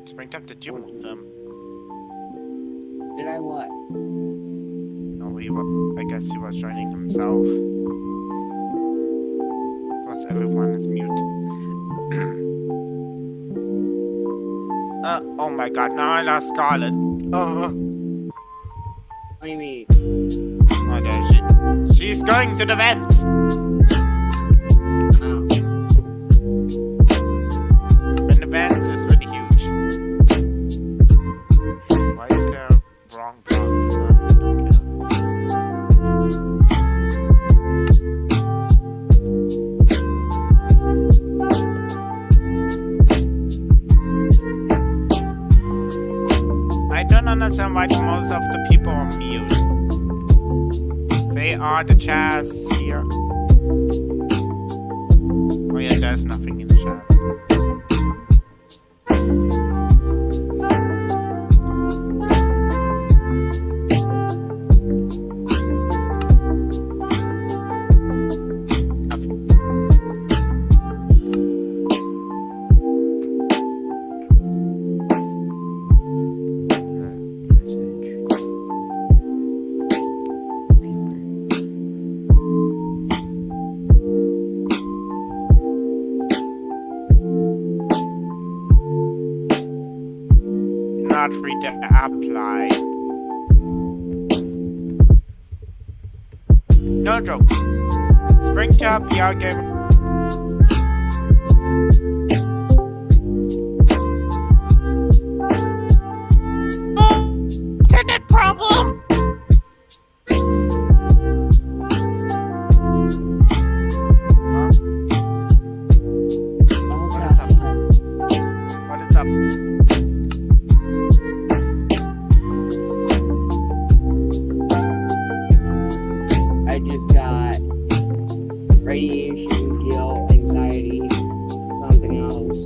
Springtime, did you move them? Did I what? No, I guess he was joining himself. Plus everyone is mute. Oh my god, now I lost Scarlet. What do you mean? Oh, there she. She's going to the vents! Oh. And the vent is really huge. Why is there a wrong block? I don't understand why most of the people are mute. They are the chairs here. Oh yeah, there's nothing in the chairs. Not free to apply. No joke. Springtime VR game. Oh, internet problem. What is up? What is up? I just got radiation, guilt, anxiety, something else.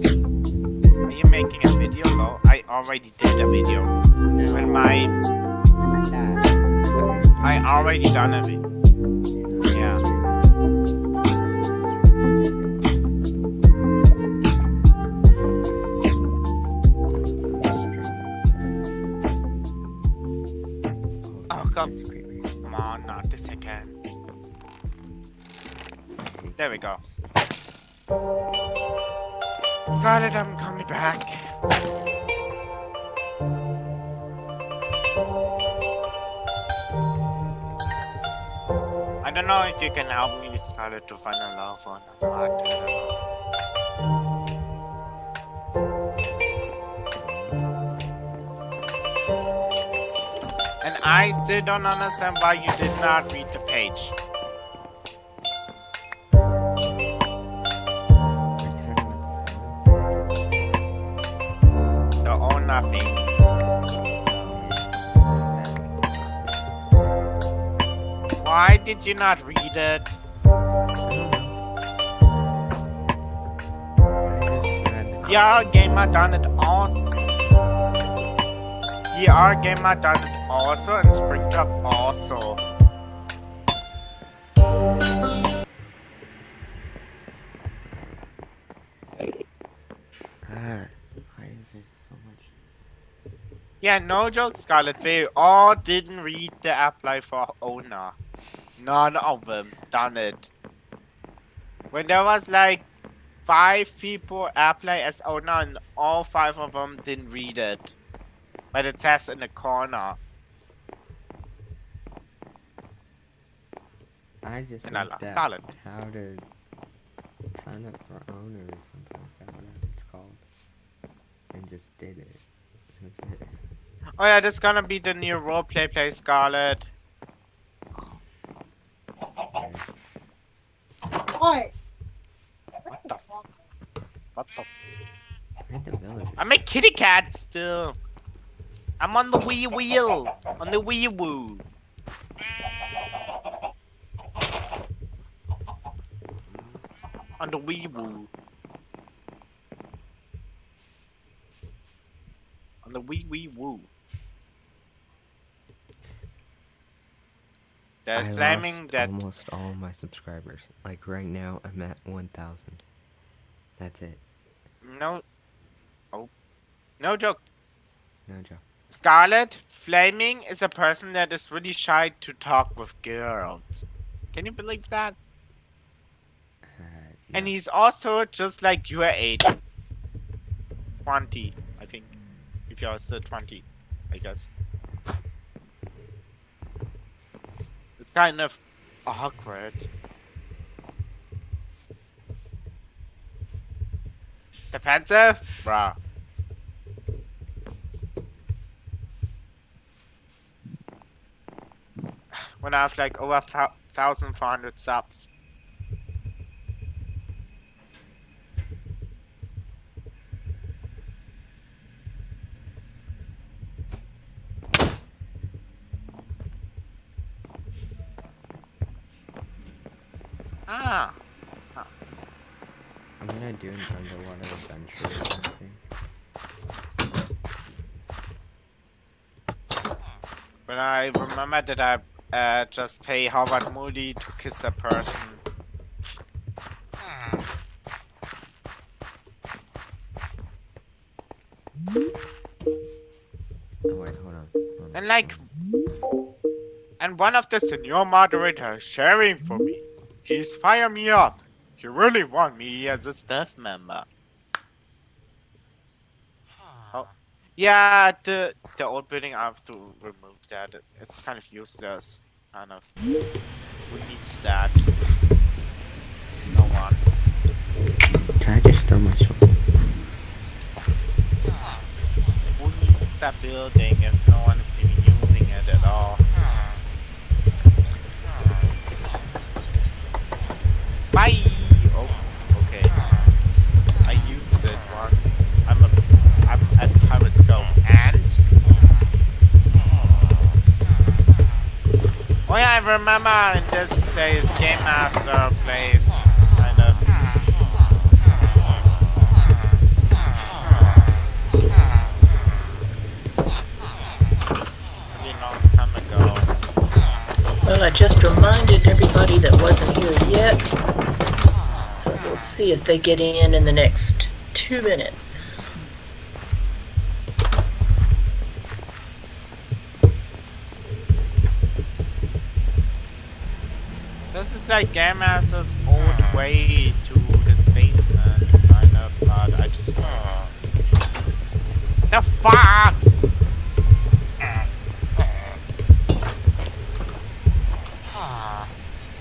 Are you making a video? No, I already did a video. No, With my... not that. I already done a video. Yeah. Oh, come on, not this again. There we go. Scarlet, I'm coming back. I don't know if you can help me, Scarlet, to find a love or not. I don't know. And I still don't understand why you did not read the page. The oh nothing. Why did you not read it? Yeah, gamer done it also. Yeah, gamer done it also, and Springtrap also. Why is there so much? Yeah, no joke, Scarlet. They all didn't read the apply for owner. None of them done it. When there was like 5 people apply as owner, and all 5 of them didn't read it. But it says in the corner. I just And I looked lost at Scarlet. how to sign up for owner or something like that, whatever it's called, and just did it. That's it. Oh yeah, this is gonna be the new roleplay play, Scarlet. What? What the f- What the f- Read the villagers. I'm a kitty cat still. I'm on the wheel. On the wee woo. On the wee woo. On the wee woo. They're I slamming lost that. almost all my subscribers. Like right now, I'm at 1,000. That's it. No. Oh. No joke. No joke. Scarlet, Flaming is a person that is really shy to talk with girls. Can you believe that? And No. he's also just like your age. 20, I think. If you're still 20, I guess. It's kind of awkward. Defensive? Bruh. When I have like over 1,400 subs. Ah. I'm gonna do an underwater adventure or something. But I remember that I just pay Howard Moody to kiss a person. Oh wait, hold on. And like, and one of the senior moderators sharing for me. She's fire me up. She really want me as a staff member. Oh, yeah, the old building I have to remove that. It's kind of useless. Kind of. Who needs that? No one. Can I just throw my sword? Who needs that building if no one is even using it at all? Bye! Oh, okay. I used it once. I'm at Pirate's Cove and... Oh yeah, I remember in this place, Game Master place, kind of. Really long time ago. Well, I just reminded everybody that wasn't here yet, so we'll see if they get in the next 2 minutes. This is like Game Master's old way to his basement, kind of, but I just... The fox!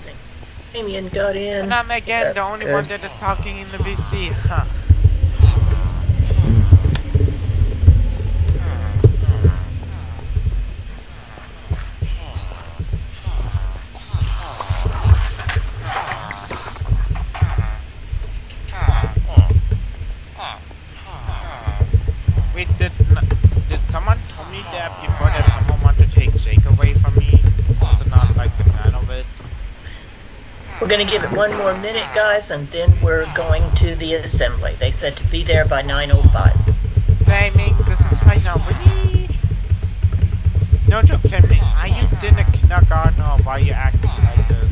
Thank Herobrian got in. And I'm so again the that's only good. one that is talking in the VC, huh? Wait, did someone tell me that before that someone wanted to take Jake away from me? Also not like the plan of it. We're going to give it one more minute, guys, and then we're going to the assembly. They said to be there by 9:05. Flaming, this is right now, really? No joke, Flaming. Are you still in a kindergarten or why are you acting like this?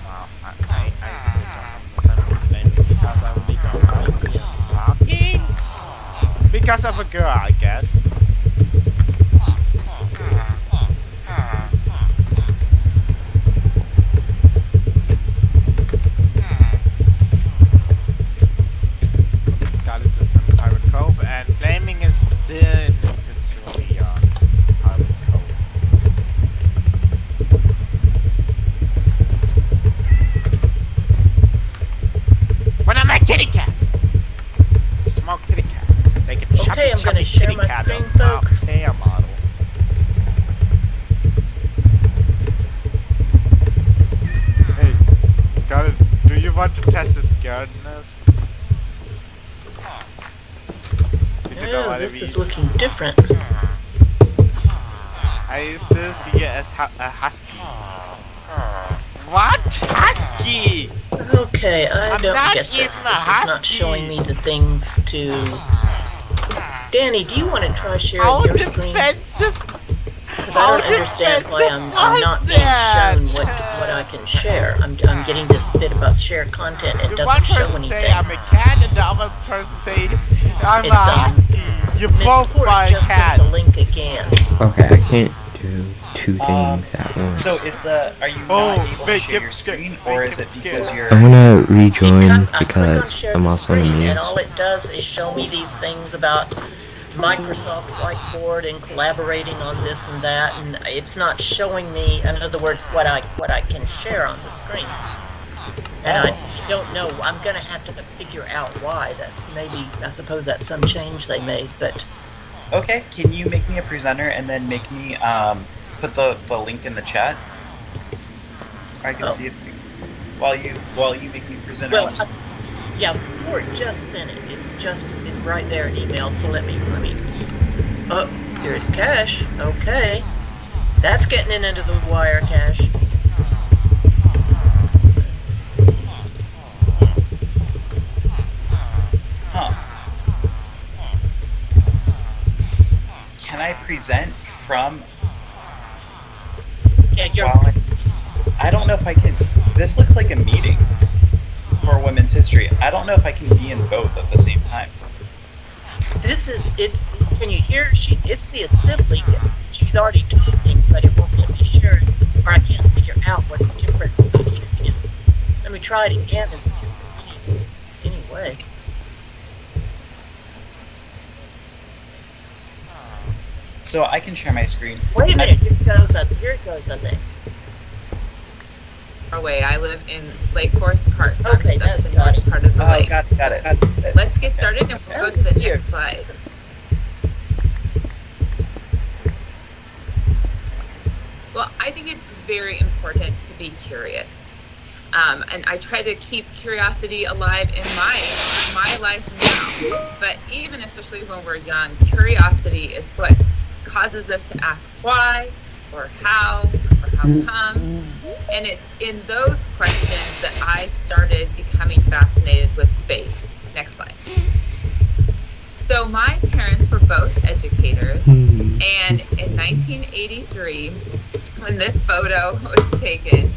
Wow, I still don't understand what's Flaming because I really don't like you talking. Because of a girl, I guess. Scarlet is in Pirate Cove, and Flaming is still in Pennsylvania, Pirate Cove. When am I kitty cat? Small kitty cat. Like a chubby, Okay, I'm chubby gonna share kitty my cat screen, of folks. player model. Hey, got it. Do you want to test the scaredness? You know Oh, what this I mean? is looking different. I still see it as a husky. What? Husky? Okay, I I'm don't not get even this. a This is not husky. showing me the things to... Danny, do you want to try sharing How your screen? defensive? Because I don't understand why I'm not being shown what I can share. I'm getting this bit about share content. It The one doesn't show person say anything. I'm a cat and the other person say I'm a It's, husky. You Miss both Port are a just cat. sent the link again. Okay, I can't do two things at once. So are you Oh, not able to make share it your skip, screen, make or it is it skip. because you're... I'm gonna rejoin I click on because share I'm the also on screen, mute. and all it does is show me these things about Microsoft Whiteboard and collaborating on this and that, and it's not showing me, in other words, what I can share on the screen. And I don't know. I'm gonna have to figure out why. That's maybe, I suppose that's some change they made, but Okay, can you make me a presenter and then make me put the link in the chat? I can Oh. see if while you make me presenter. well, I'll just- yeah, Port just sent it. It's right there in email. So let me. Oh, here's Cash. Okay, that's getting it into the wire, Cash. Huh. Can I present from Yeah, you're. while I don't know if I can. This looks like a meeting for Women's History. I don't know if I can be in both at the same time. It's. Can you hear? It's the assembly. She's already talking, but it won't let me share it, or I can't figure out what's different about sharing it. Let me try it again and see if there's any way. So I can share my screen. Wait a minute. Here it goes. Here it goes. I think. Away. I live in Lake Forest Park, so I'm Okay, just up that's the north fine. part of the Oh, lake. got it. Let's get started and we'll go to the Weird. next slide. Well, I think it's very important to be curious. And I try to keep curiosity alive in my life now. But even especially when we're young, curiosity is what causes us to ask why, or how come. And it's in those questions that I started becoming fascinated with space. Next slide. So my parents were both educators, and in 1983, when this photo was taken,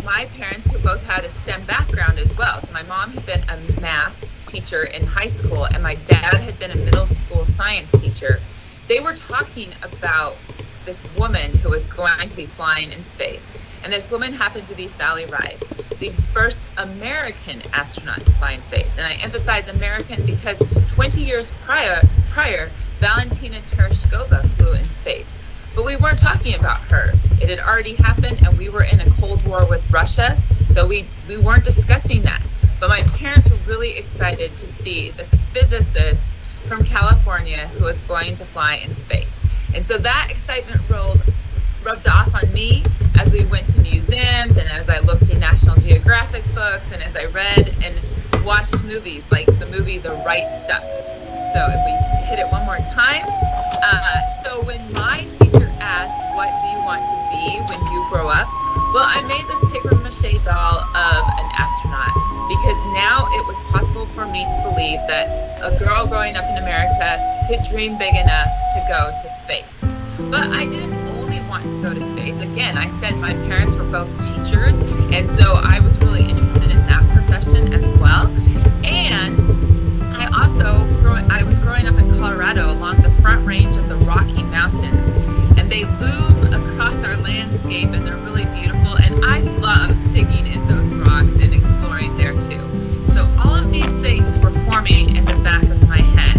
my parents, who both had a STEM background as well, so my mom had been a math teacher in high school, and my dad had been a middle school science teacher. They were talking about this woman who was going to be flying in space. And this woman happened to be Sally Ride, the first American astronaut to fly in space. And I emphasize American because 20 years prior, Valentina Tereshkova flew in space. But we weren't talking about her. It had already happened, and we were in a Cold War with Russia, so we weren't discussing that. But my parents were really excited to see this physicist from California who was going to fly in space. And so that excitement rubbed off on me as we went to museums and as I looked through National Geographic books and as I read and watched movies like the movie The Right Stuff. So if we hit it one more time. So when my teacher asked, what do you want to be when you grow up? Well, I made this paper mache doll of an astronaut because now it was possible for me to believe that a girl growing up in America could dream big enough to go to space. But I didn't only want to go to space. Again, I said my parents were both teachers, and so I was really interested in that profession as well. And I was growing up in Colorado along the front range of the Rocky Mountains, and they loom across our landscape, and they're really beautiful, and I love digging in those rocks and exploring there too. So all of these things were forming in the back of my head.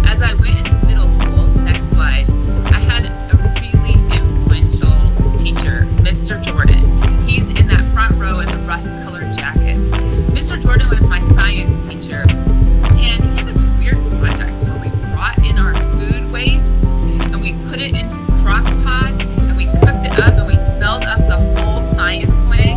As I went into middle school, next slide, I had a really influential teacher, Mr. Jordan. He's in that front row in the rust-colored jacket. Mr. Jordan was my science teacher, and he had this weird project where we brought in our food wastes and we put it into crock pots and we cooked it up and we smelled up the whole science wing.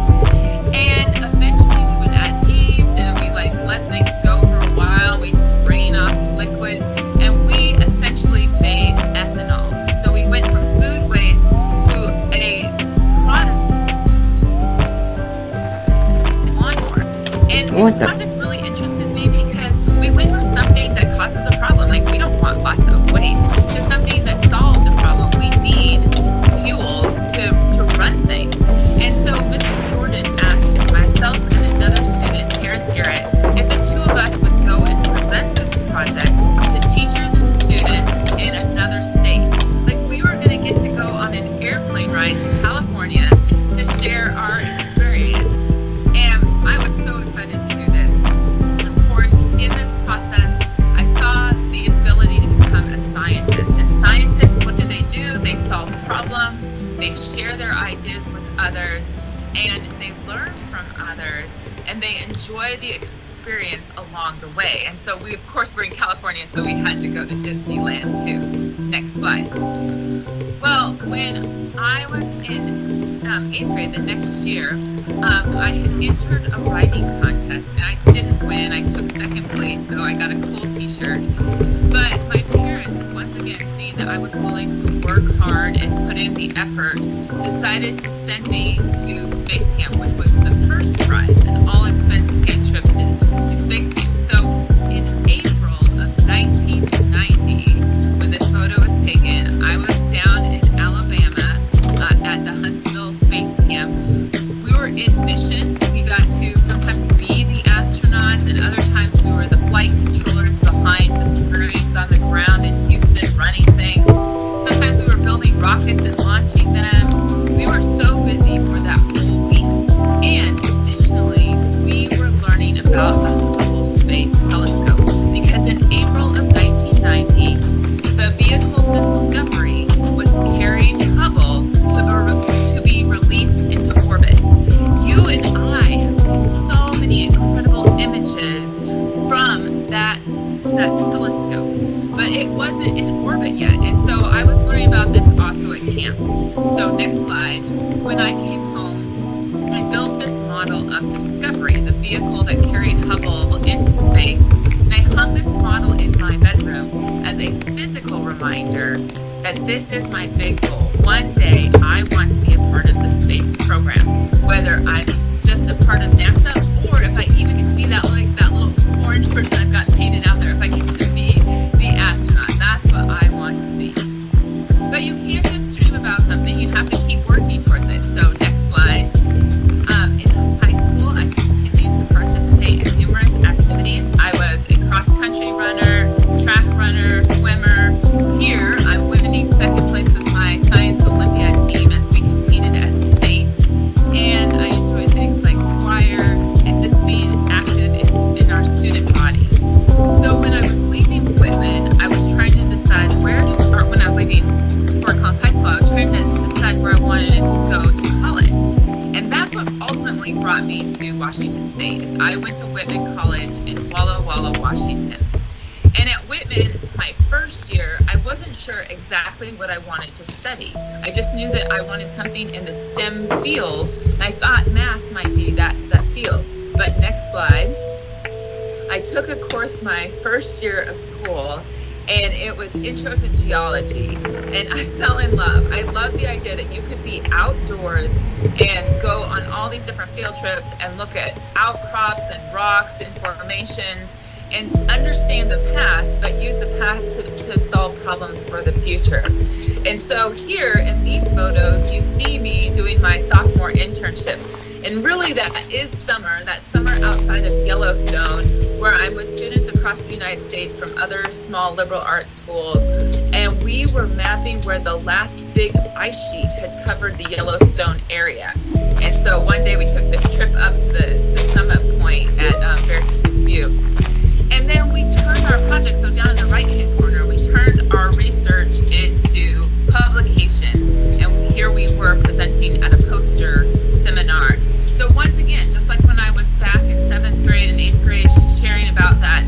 And eventually we would add yeast and we let things go for a while. We'd drain off liquids and we essentially made ethanol. So we went from food waste to a product lawnmower. And this project really interested me because we went from something that causes a problem, like we don't want lots of waste, to something that solves a problem. We need fuels to run things. And so Mr. Jordan asked if myself and another student, Terrence Garrett, if the two of us would go and present this project to teachers and students in another state. Like we were going to get to go on an airplane ride to California to share our experience. And I was so excited to do this. Of course, in this process, I saw the ability to become a scientist. And scientists, what do? They solve problems, they share their ideas with others, and they learn from others, and they enjoy the experience along the way. And so we, of course, we're in California, so we had to go to Disneyland too. Next slide. Well, when I was in 8th grade, the next year, I had entered a writing contest, and I didn't win. I took second place, so I got a cool t-shirt. But my parents, once again, seeing that I was willing to work hard and put in the effort, decided to send me to Space Camp, which was the first prize, an all-expense-paid trip to Space Camp. So in April of 1990, when this photo was taken, I was down in Alabama at the Huntsville Space Camp. We were in missions. We got to sometimes be the astronauts, and other times we were the flight controllers behind the screens on the ground in Houston running things. Sometimes we were building rockets and launching them. We were so busy for that whole week. And additionally, we were learning about the Hubble Space Telescope, because in April of 1990, the vehicle Discovery was carrying Hubble to be released into orbit. You and I have seen so many incredible images from that telescope, but it wasn't in orbit yet. And so I was learning about this also at camp. So next slide. When I came home, I built this model of Discovery, the vehicle that carried Hubble into space, and I hung this model in my bedroom as a physical reminder that this is my big goal. One day, I want to be a part of the space program, whether I'm just a part of NASA, or if I even get to be that little orange person I've got painted out there, if I get to be the astronaut. That's what I want to be. But you can't just dream about something, you have to keep working towards it. So next slide. In high school, I continued to participate in numerous activities. I was a cross-country runner, track runner, swimmer. Here, I'm winning second place with my Science Olympiad team as we competed at state. And I enjoyed things like choir and just being active in our student body. So when I was leaving Whitman, I was trying to decide when I was leaving for Collins High School, I was trying to decide where I wanted to go to college. And that's what ultimately brought me to Washington State, is I went to Whitman College in Walla Walla, Washington. And at Whitman, my first year, I wasn't sure exactly what I wanted to study. I just knew that I wanted something in the STEM fields, and I thought math might be that field. But next slide. I took a course my first year of school, and it was Intro to Geology, and I fell in love. I loved the idea that you could be outdoors and go on all these different field trips and look at outcrops and rocks and formations and understand the past, but use the past to solve problems for the future. And so here in these photos, you see me doing my sophomore internship. And really that is summer, that summer outside of Yellowstone, where I'm with students across the United States from other small liberal arts schools. And we were mapping where the last big ice sheet had covered the Yellowstone area. And so one day we took this trip up to the summit point at Beartooth Butte. And then we turned our project, so down in the right-hand corner, we turned our research into publications. And here we were presenting at a poster seminar. So once again, just like when I was back in 7th grade and 8th grade sharing about that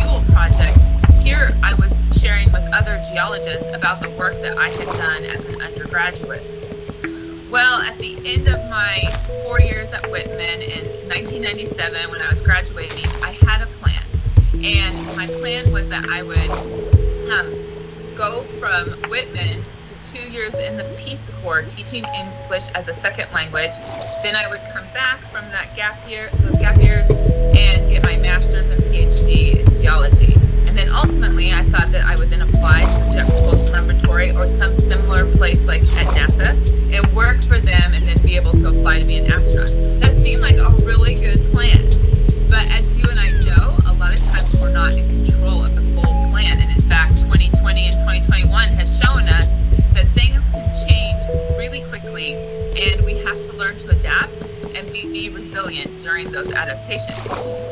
fuel project, here I was sharing with other geologists about the work that I had done as an undergraduate. Well, at the end of my 4 years at Whitman in 1997, when I was graduating, I had a plan. And my plan was that I would go from Whitman to 2 years in the Peace Corps teaching English as a second language. Then I would come back from those gap years and get my master's and PhD in geology. And then ultimately I thought that I would then apply to the Jet Propulsion Laboratory or some similar place like at NASA and work for them and then be able to apply to be an astronaut. That seemed like a really good plan. But as you and I know, a lot of times we're not in control of the full plan. And in fact, 2020 and 2021 has shown us that things can change really quickly, and we have to learn to adapt and be resilient during those adaptations.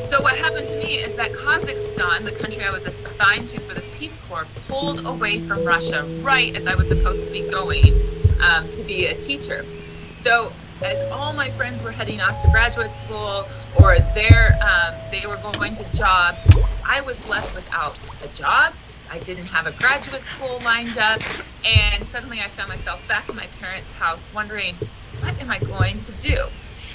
So what happened to me is that Kazakhstan, the country I was assigned to for the Peace Corps, pulled away from Russia right as I was supposed to be going to be a teacher. So as all my friends were heading off to graduate school or they were going to jobs, I was left without a job. I didn't have a graduate school lined up, and suddenly I found myself back in my parents' house wondering, what am I going to do?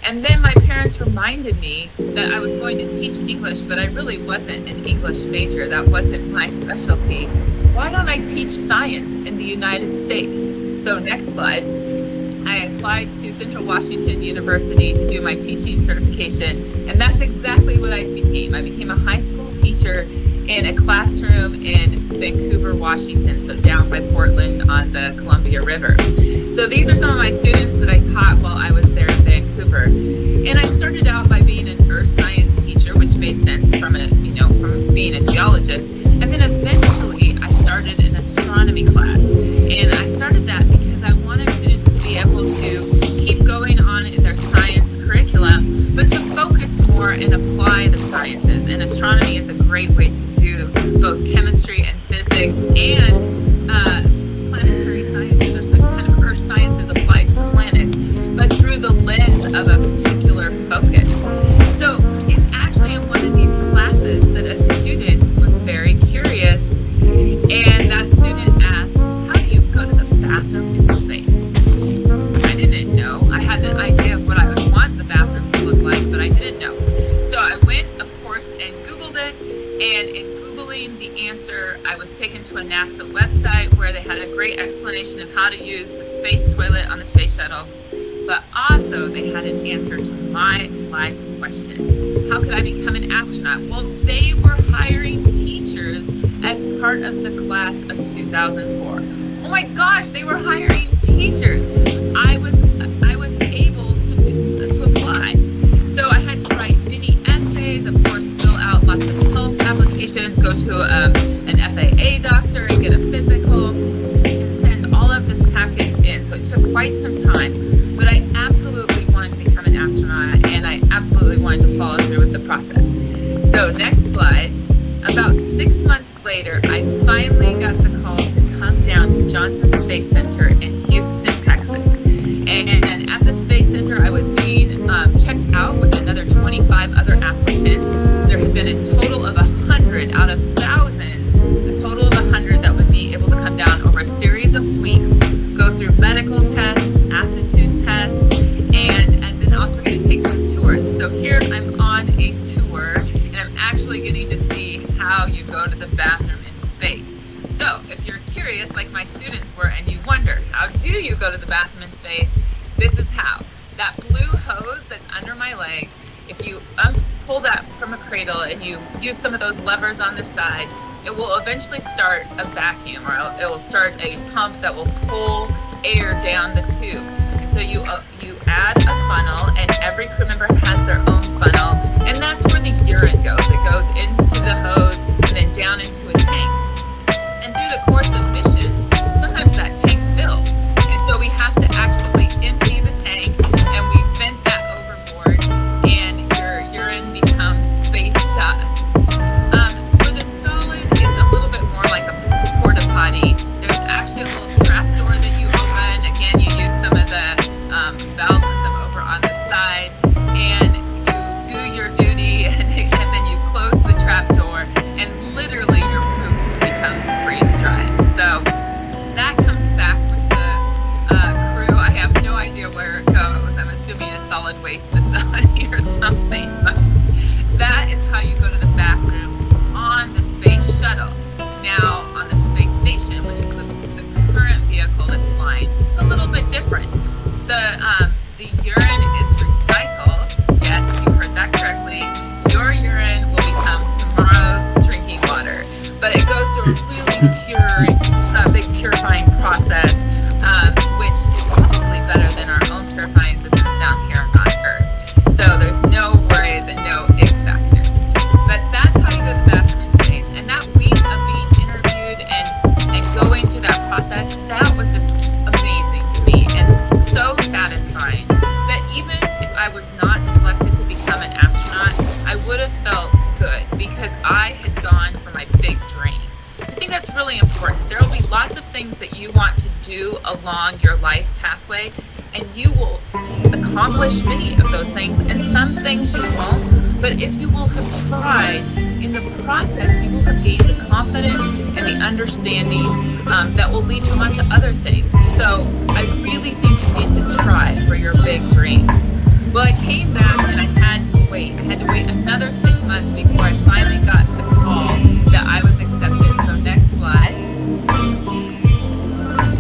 And then my parents reminded me that I was going to teach English, but I really wasn't an English major. That wasn't my specialty. Why don't I teach science in the United States? So next slide. I applied to Central Washington University to do my teaching certification, and that's exactly what I became. I became a high school teacher in a classroom in Vancouver, Washington, so down by Portland on the Columbia River. So these are some of my students that I taught while I was there in Vancouver. And I started out by being an earth science teacher, which made sense from being a geologist. And then eventually I started an astronomy class. And I started that because I wanted students to be able to keep going on in their science curriculum, but to focus more and apply the sciences. And astronomy is a great way to do both chemistry and physics and planetary sciences, or some kind of earth sciences applied to the planets, but through the lens of a particular focus. So it's actually in one of these classes that a student was very curious, and that student asked, how do you go to the bathroom in space? I didn't know. I had an idea of what I would want the bathroom to look like, but I didn't know. So I went, of course, and Googled it, and in Googling the answer, I was taken to a NASA website where they had a great explanation of how to use the space toilet on the space shuttle. But also they had an answer to my life question. How could I become an astronaut? Well, they were hiring teachers as part of the class of 2004. Oh my gosh, they were hiring teachers. I was able to apply. So I had to write many essays, of course, fill out lots of health applications, go to an FAA doctor and get a physical, and send all of this package it took quite some time, but I absolutely wanted to become an astronaut, and I absolutely wanted to follow through with the process. So next slide. About 6 months later, I finally got the call to come down to Johnson Space Center in Houston, Texas. And at the Space Center, I was being checked out with another 25 other applicants. There had been a total of 100 out of thousands, a total of 100 that would be able to come down over a series of weeks, go through medical tests, aptitude tests, and then also going to take some tours. So here I'm on a tour, and I'm actually getting to see how you go to the bathroom in space. So if you're curious, like my students were, and you wonder, how do you go to the bathroom in space? This is how. That blue hose that's under my legs, if you pull that from a cradle and you use some of those levers on the side, it will eventually start a vacuum, or it will start a pump that will pull air down the tube. And so you add a funnel, and every crew member has their own funnel, and that's where the urine goes. It goes into the hose and then down into a tank. And through the course of missions, sometimes that tank fills. And so we have to actually empty the tank, and we vent that overboard, and your urine becomes space dust. For the solid, it's a little bit more like a porta potty. There's actually a little trap door that you open. Again, you use some of the valves and stuff over on the side, and you do your duty, and then you close the trap door, and literally your poop becomes freeze-dried. So that comes back with the crew. I have no idea where it goes. I'm assuming a solid waste facility or something, but that is how you go to the bathroom on the space shuttle. Now, on the space station, which is the current vehicle that's flying, it's a little bit different. The urine is recycled. Yes, you heard that correctly. Your urine will become tomorrow's drinking water, but it goes through a really big purifying process, which is probably better than our own purifying systems down here on Earth. So there's no worries and no ick factor. But that's how you go to the bathroom in space. And that week of being interviewed and going through that process, that was just amazing to me and so satisfying that even if I was not selected to become an astronaut, I would have felt good because I had gone for my big dream. I think that's really important. There will be lots of things that you want to do along your life pathway, and you will accomplish many of those things, and some things you won't. But if you will have tried, in the process, you will have gained the confidence and the understanding that will lead you on to other things. So I really think you need to try for your big dreams. Well, I came back and I had to wait. I had to wait another 6 months before I finally got the call that I was accepted. So next slide.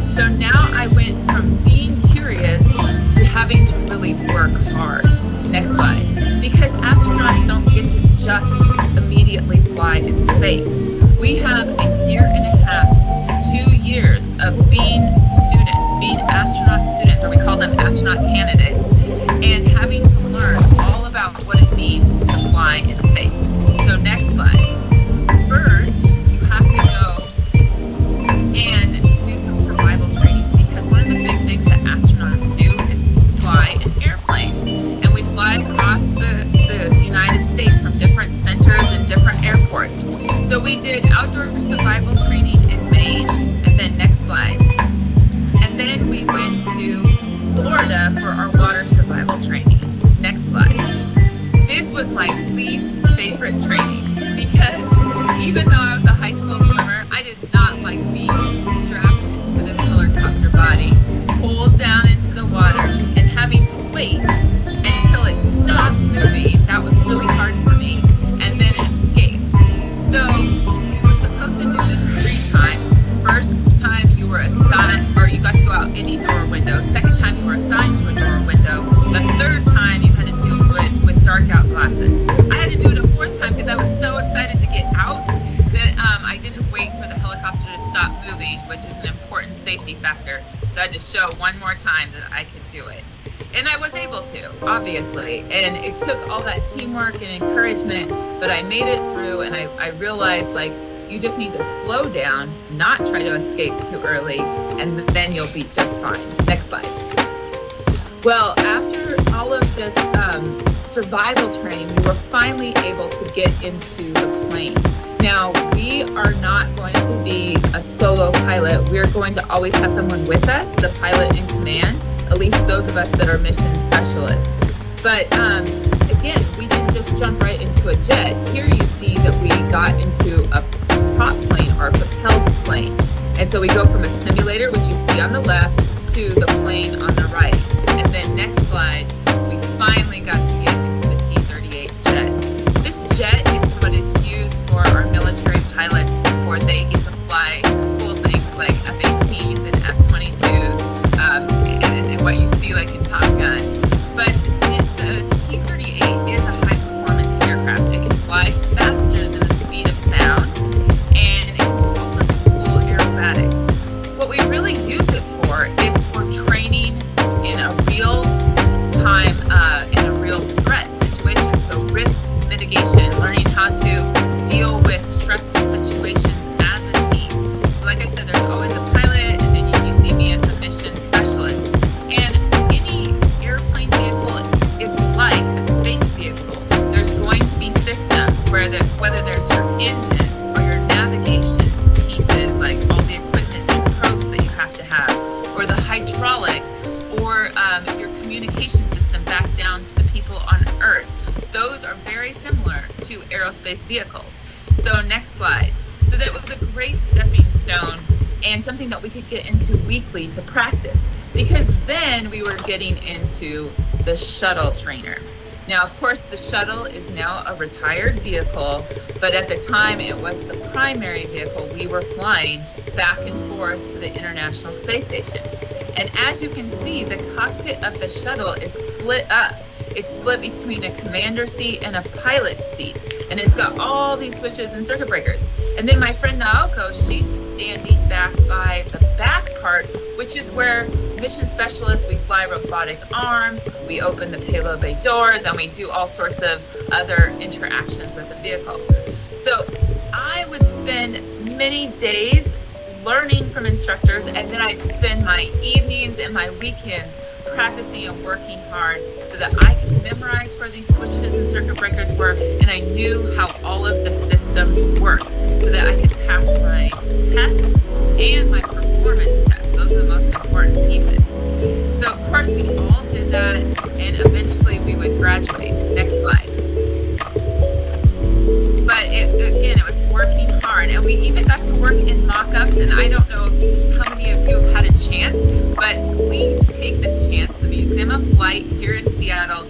So now I went from being curious to having to really work hard. Next slide. Because astronauts don't get to just immediately fly in space. We have a year and a half to 2 years of being students, being astronaut students, or we call them astronaut candidates, and having to learn all about what it means to fly in space. So next slide. First, you have to go and do some survival training, because one of the big things that astronauts do is fly in airplanes. And we fly across the United States from different centers and different airports. So we did outdoor survival training in Maine, and then next slide. And then we went to Florida for our water survival training. Next slide. This was my least favorite training because even though I was a high school swimmer, I did not like being strapped into this helicopter body, pulled down into the water, and having to wait until it stopped moving. That was really hard for me, and then escape. So we were supposed to do this 3 times. First time you were assigned, or you got to go out any door window. Second time you were assigned to a door window. The third time you had to do it with dark out glasses. I had to do it a 4th time because I was so excited to get out that I didn't wait for the helicopter to stop moving, which is an important safety factor. So I had to show one more time that I could do it. And I was able to, obviously. And it took all that teamwork and encouragement, but I made it through, and I realized, like, You just need to slow down, not try to escape too early, and then you'll be just fine. Next slide. Well, after all of this survival training, we were finally able to get into the plane. Now, we are not going to be a solo pilot. We're going to always have someone with us, the pilot in command, at least those of us that are mission specialists. But again, we didn't just jump right into a jet. Here you see that we got into a prop plane or a propelled plane. And so we go from a simulator, which you see on the left, to the plane on the right. And then next slide, we finally got to get into the T-38 jet. This jet is what is used for our military pilots before they get to fly cool things like F-18s and F-22s and what you see like in Top Gun. But the T-38 is a high-performance aircraft. It can fly faster than the speed of sound, and it can do all sorts of cool aerobatics. What we really use it for is for training in a real time, in a real threat situation. So risk mitigation, learning how to deal with stressful situations as a team. So like I said, there's always a pilot, and then you see me as the mission specialist. And any airplane vehicle is like a space vehicle. There's going to be systems where whether there's your engines or your navigation pieces, like all the equipment and probes that you have to have, or the hydraulics, or your communication system back down to the people on Earth. Those are very similar to aerospace vehicles. So next slide. So that was a great stepping stone and something that we could get into weekly to practice, because then we were getting into the Shuttle Trainer. Now, of course, the shuttle is now a retired vehicle, but at the time it was the primary vehicle we were flying back and forth to the International Space Station. And as you can see, the cockpit of the shuttle is split up. It's split between a commander seat and a pilot seat. And it's got all these switches and circuit breakers. And then my friend Naoko, she's standing back by the back part, which is where mission specialists, we fly robotic arms, we open the payload bay doors, and we do all sorts of other interactions with the vehicle. So I would spend many days learning from instructors, and then I'd spend my evenings and my weekends practicing and working hard so that I could memorize where these switches and circuit breakers were, and I knew how all of the systems work so that I could pass my tests and my performance tests. Those are the most important pieces. So of course we all did that, and eventually we would graduate. Next slide. But again, it was working hard, and we even got to work in mock-ups, and I don't know how many of you have had a chance, but please take this chance. The Museum of Flight here in Seattle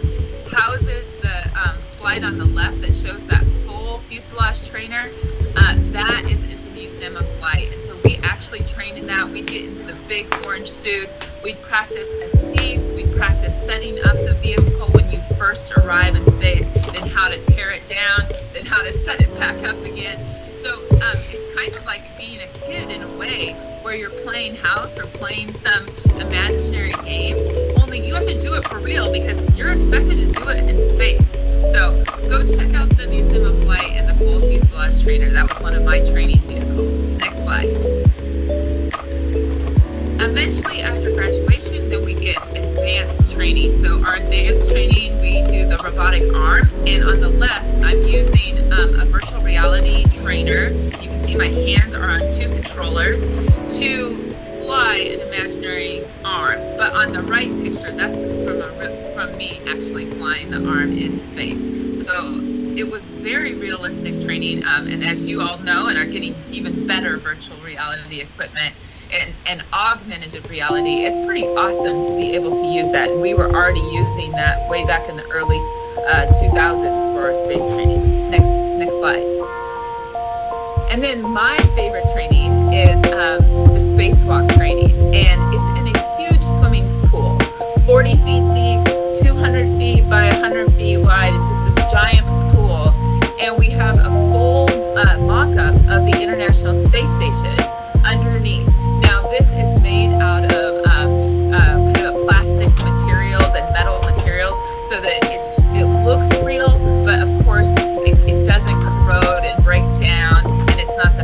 houses the slide on the left that shows that full fuselage trainer. That is in the Museum of Flight, and so we actually trained in that. We'd get into the big orange suits, we'd practice escapes, we'd practice setting up the vehicle when you first arrive in space, then how to tear it down, then how to set it back up again. So it's kind of like being a kid in a way, where you're playing house or playing some imaginary game, only you have to do it for real because you're expected to do it in space. So go check out the Museum of Flight and the full fuselage trainer. That was one of my training vehicles. Next slide. Eventually, after graduation, then we get advanced training. So our advanced training, we do the robotic arm, and on the left, I'm using a virtual reality trainer. You can see my hands are on two controllers to fly an imaginary arm. But on the right picture, that's from me actually flying the arm in space. So it was very realistic training, and as you all know and are getting even better virtual reality equipment, and augmented reality, it's pretty awesome to be able to use that. We were already using that way back in the early 2000s for our space training. Next slide. And then my favorite training is the Spacewalk training, and it's in a huge swimming pool, 40 feet deep, 200 feet by 100 feet wide. It's just this giant pool, and we have a full mock-up of the International Space Station underneath. Now this is made out of kind of plastic materials and metal materials, so that it looks real, but of course it doesn't corrode and break down, and it's not the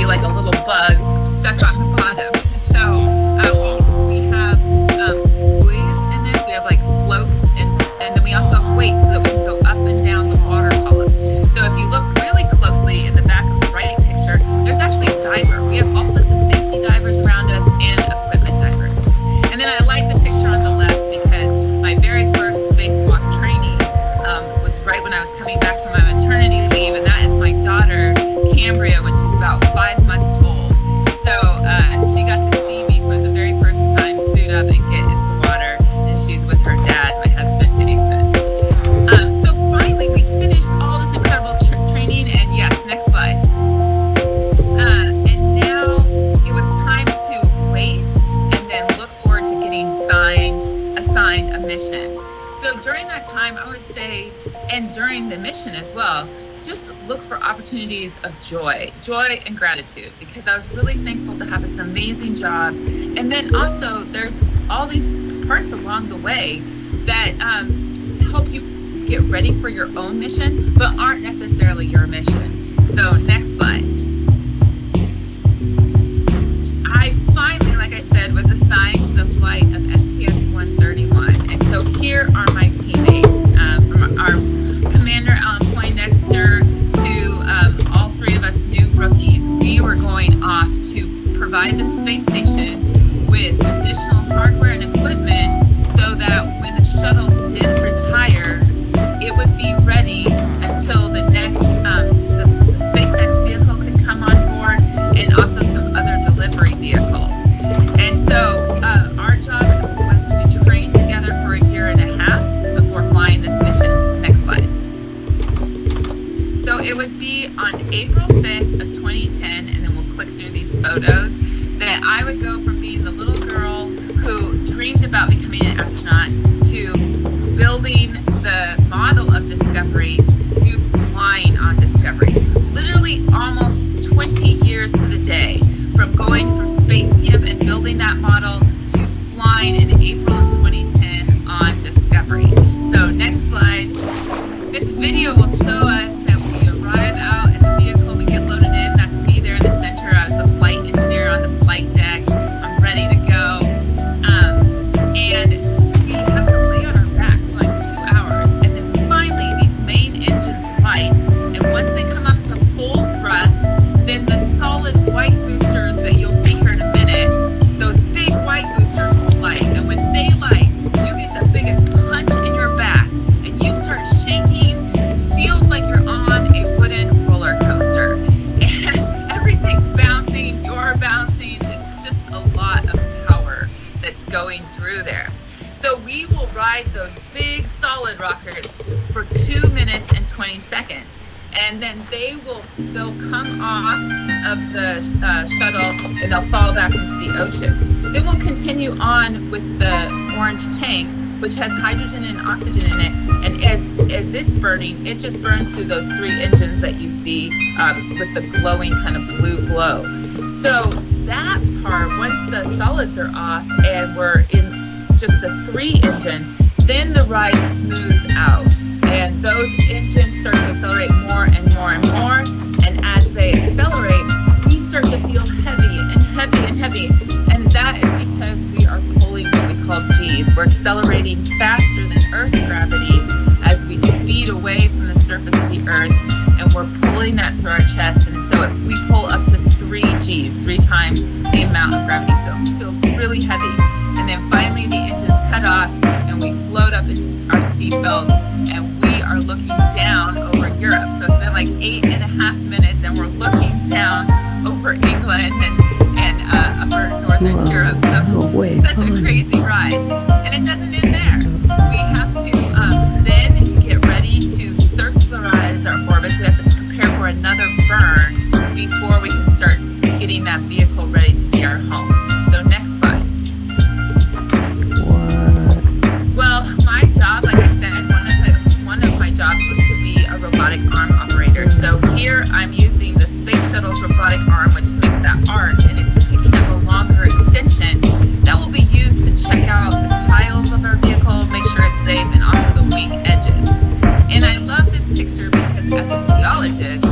be like a little bug stuck on the bottom. So we have buoys in this. We have like floats, and then we also have weights so that we can go up and down the water column. So if you look really closely in the back of the right picture, there's actually a diver. We have all sorts of safety divers around us and equipment divers. And then I like the picture on the left because my very first spacewalk training was right when I was coming back from my maternity leave, and that is my daughter, Cambria, when she's about 5 months old. So she got to see me for the very first time suit up and get into the water, and she's with her dad, my husband, Jason. So finally, we finished all this incredible training, and yes, next slide. And now it was time to wait and then look forward to getting assigned a mission. So during that time, I would say, and during the mission as well, just look for opportunities of joy and gratitude, because I was really thankful to have this amazing job. And then also there's all these parts along the way that help you get ready for your own mission, but aren't necessarily your mission. So next slide. I finally, like I said, was assigned to the flight of STS-131. And so here are my teammates, from our commander, Alan Poindexter, to all three of us new rookies. We were going off to provide the space station with additional hardware and equipment so that when the shuttle did retire, it would be ready until the next the SpaceX vehicle could come on board, and also some other delivery vehicles. And so our job was to train together for 1.5 years before flying this mission. Next slide. So it would be on April 5th of 2010, and then we'll click through these photos, that I would go from being the little girl who dreamed about becoming an astronaut to building the model of Discovery to flying on Discovery. Literally almost 20 years to the day from going from space camp and building that model to flying in April of 2010 on Discovery. So next slide. This video will show us that we arrive out in the vehicle, we get loaded in. That's me there in the center. I was the flight engineer on the flight deck. I'm ready to go. And we have to lay on our backs for like 2 hours. And then finally these main engines light. And once they come up to full thrust, then the solid white boosters that you'll see here in a minute, those big white boosters will light. And when they light, you get the biggest punch in your back and you start shaking. It feels like you're on a wooden roller coaster. And everything's bouncing, you're bouncing. It's just a lot of power that's going through there. So we will ride those big solid rockets for 2 minutes and 20 seconds. And then they'll come off of the shuttle and they'll fall back into the ocean. Then we'll continue on with the orange tank, which has hydrogen and oxygen in it. And as it's burning, it just burns through those 3 engines that you see with the glowing kind of blue glow. So that part, once the solids are off and we're in just the 3 engines, then the ride smooths out. And those engines start to accelerate more and more and more. And as they accelerate, we start to feel heavy and heavy and heavy. And that is because we are pulling what we call G's. We're accelerating faster than Earth's gravity as we speed away from the surface of the Earth. And we're pulling that through our chest. And so we pull up to 3 G's, 3 times the amount of gravity. So it feels really heavy. And then finally the engines cut off and we float up in our seatbelts and we are looking down over Europe. So it's been like 8.5 minutes and we're looking down over England and upper northern Europe. So such a crazy ride. And it doesn't end there. We have to then get ready to circularize our orbits. We have to prepare for another burn before we can start getting that vehicle ready to be our home. So next slide. Well, my job, like I said, one of my jobs was to be a robotic arm operator. So here I'm using the space shuttle's robotic arm, which makes that arc, and it's picking up a longer extension that will be used to check out the tiles of our vehicle, make sure it's safe, and also the weak edges. And I love this picture because as a geologist,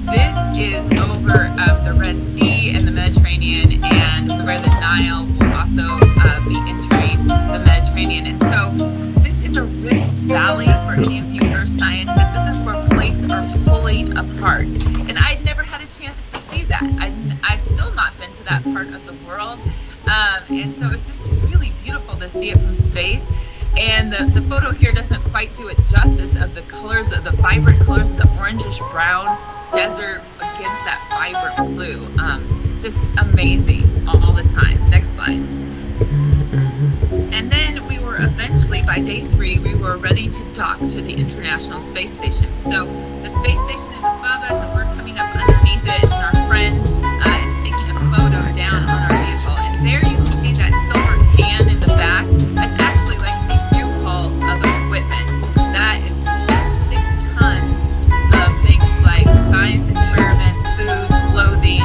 this is over the Red Sea. that part of the world. And so it's just really beautiful to see it from space. And the photo here doesn't quite do it justice of the colors, of the vibrant colors of the orangish brown desert against that vibrant blue. Just amazing all the time. Next slide. And then we were eventually, by day 3, we were ready to dock to the International Space Station. So the space station is above us and we're coming up underneath it, and our friend is taking a photo down on our vehicle. And there you can see that silver can in the back. That's actually like the U-Haul of equipment. That is full of 6 tons of things like science experiments, food, clothing,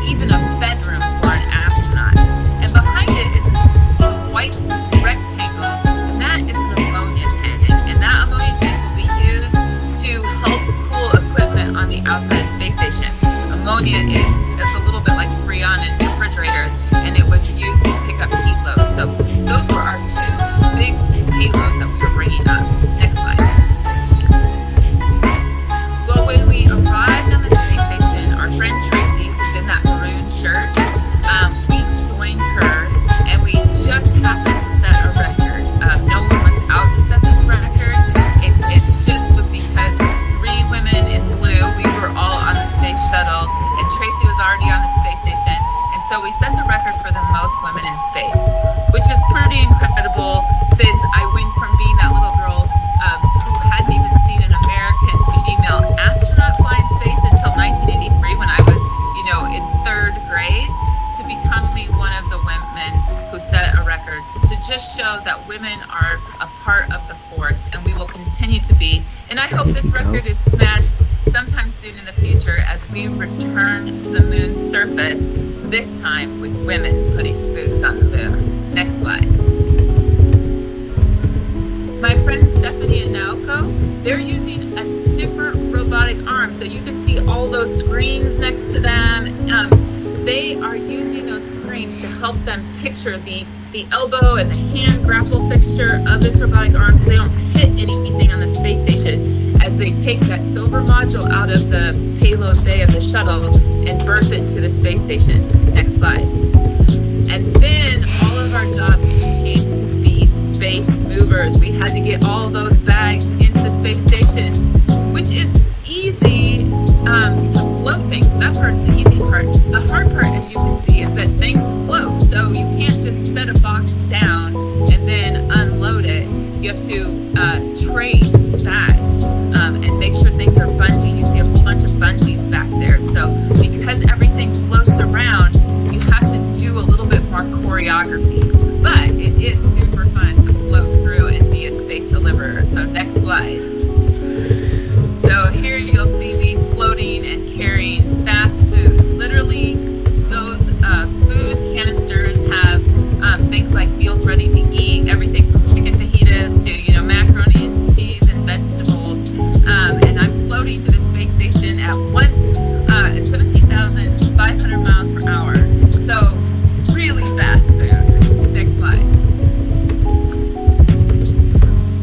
even a bedroom for an astronaut. And behind it is a white rectangle, and that is an ammonia tank. And that ammonia tank will be used to help cool equipment on the outside of the space station. Ammonia is a little bit like Freon in refrigerators, and it was used to pick up heat loads. So those were our 2 big payloads that we were bringing up. Next slide. Well, when we arrived on the space station, our friend Tracy, who's in that maroon shirt, we joined her, and we just happened to set a record. No one was out to set this record. It just was because 3 women in blue, we were all on the space shuttle, and Tracy was already on the space station. And so we set the record for the most women in space, which is pretty incredible since I went from being that little girl who hadn't even seen an American female astronaut fly in space until 1983 when I was, in 3rd grade, to becoming one of the women who set a record, to just show that women are a part of the force, and we will continue to be. And I hope this record is smashed sometime soon in the future as we return to the moon's surface, this time with women putting boots on the moon. Next slide. My friends Stephanie and Naoko, they're using a different robotic arm. So you can see all those screens next to them. They are using those screens to help them picture the elbow and the hand grapple fixture of this robotic arm so they don't hit anything on the space station as they take that silver module out of the payload bay of the shuttle and berth it to the space station. Next slide. And then all of our jobs came to be space movers. We had to get all those bags into the space station, which is easy to float things. So that part's the easy part. The hard part, as you can see, is that things float. So you can't just set a box down and then unload it. You have to trade bags and make sure things are bungee. You see a whole bunch of bungees back there. So because everything floats around, you have to do a little bit more choreography. But it is super fun to float through and be a space deliverer. So next slide. So here you'll see me floating and carrying fast food. Literally, those food canisters have things like meals ready to eat, everything from chicken fajitas to macaroni and cheese and vegetables. And I'm floating to the space station at 17,500 miles per hour. So really fast food. Next slide.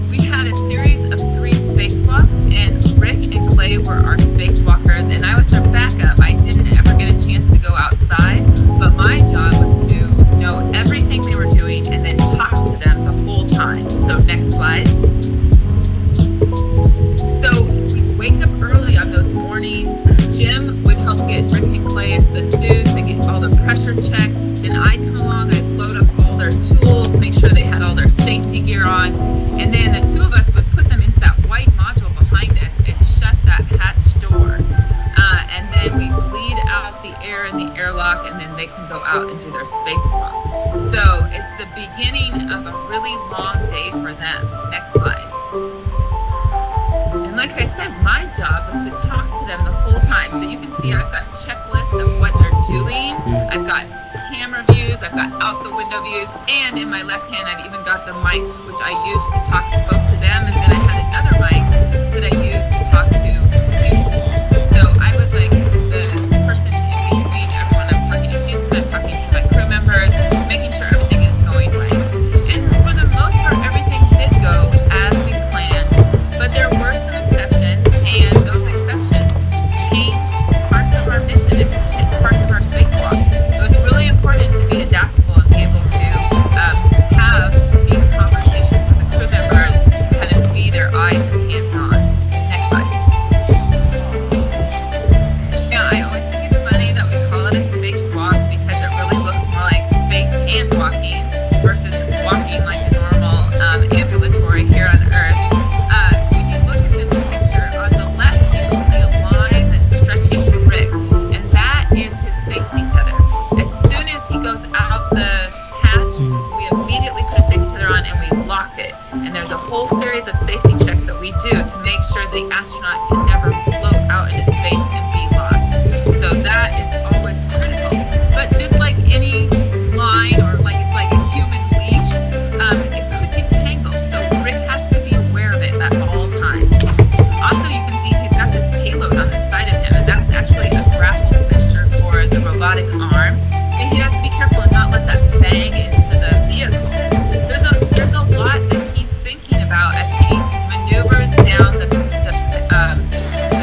We had a series of 3 spacewalks, and Rick and Clay were our spacewalkers, and I was their backup. I didn't ever get a chance to go outside, but my job was to know everything they were doing and then talk to them the whole time. So next slide. So we'd wake up early on those mornings. Jim would help get Rick and Clay into the suits and get all the pressure checks. Then I'd come along, I'd load up all their tools, make sure they had all their safety gear on, and then the 2 of us would put them into that white module behind us and shut that hatch door. And then we bleed out the air in the airlock, and then they can go out and do their spacewalk. So it's the beginning of a really long day for them. Next slide. And like I said, my job was to talk to them the whole time. So you can see I've got checklists of what they're doing. I've got camera views, I've got out the window views, and in my left hand I've even got the mics, which I use to talk both to them, and then I had another mic that I used to talk to Houston. So I was like the person in between everyone. I'm talking to Houston, I'm talking to my crew members, making sure everything is going right. And for the most part, everything did go as we planned, but there were some exceptions, and those exceptions changed parts of our mission and parts of our spacewalk. Those space hand walking versus walking like a normal ambulatory here on Earth. When you look at this picture, on the left you can see a line that's stretching to Rick, and that is his safety tether. As soon as he goes out the hatch, we immediately put a safety tether on and we lock it. And there's a whole series of safety checks that we do to make sure the astronaut can never float out into space and be lost. So that is always critical. But just like any line, or like it's like a human leash, it could get tangled. So Rick has to be aware of it at all times. Also, you can see he's got this payload on the side of him, and that's actually a grapple fixture for the robotic arm. So he has to be careful and not let that bang into the vehicle. There's a lot that he's thinking about as he maneuvers down the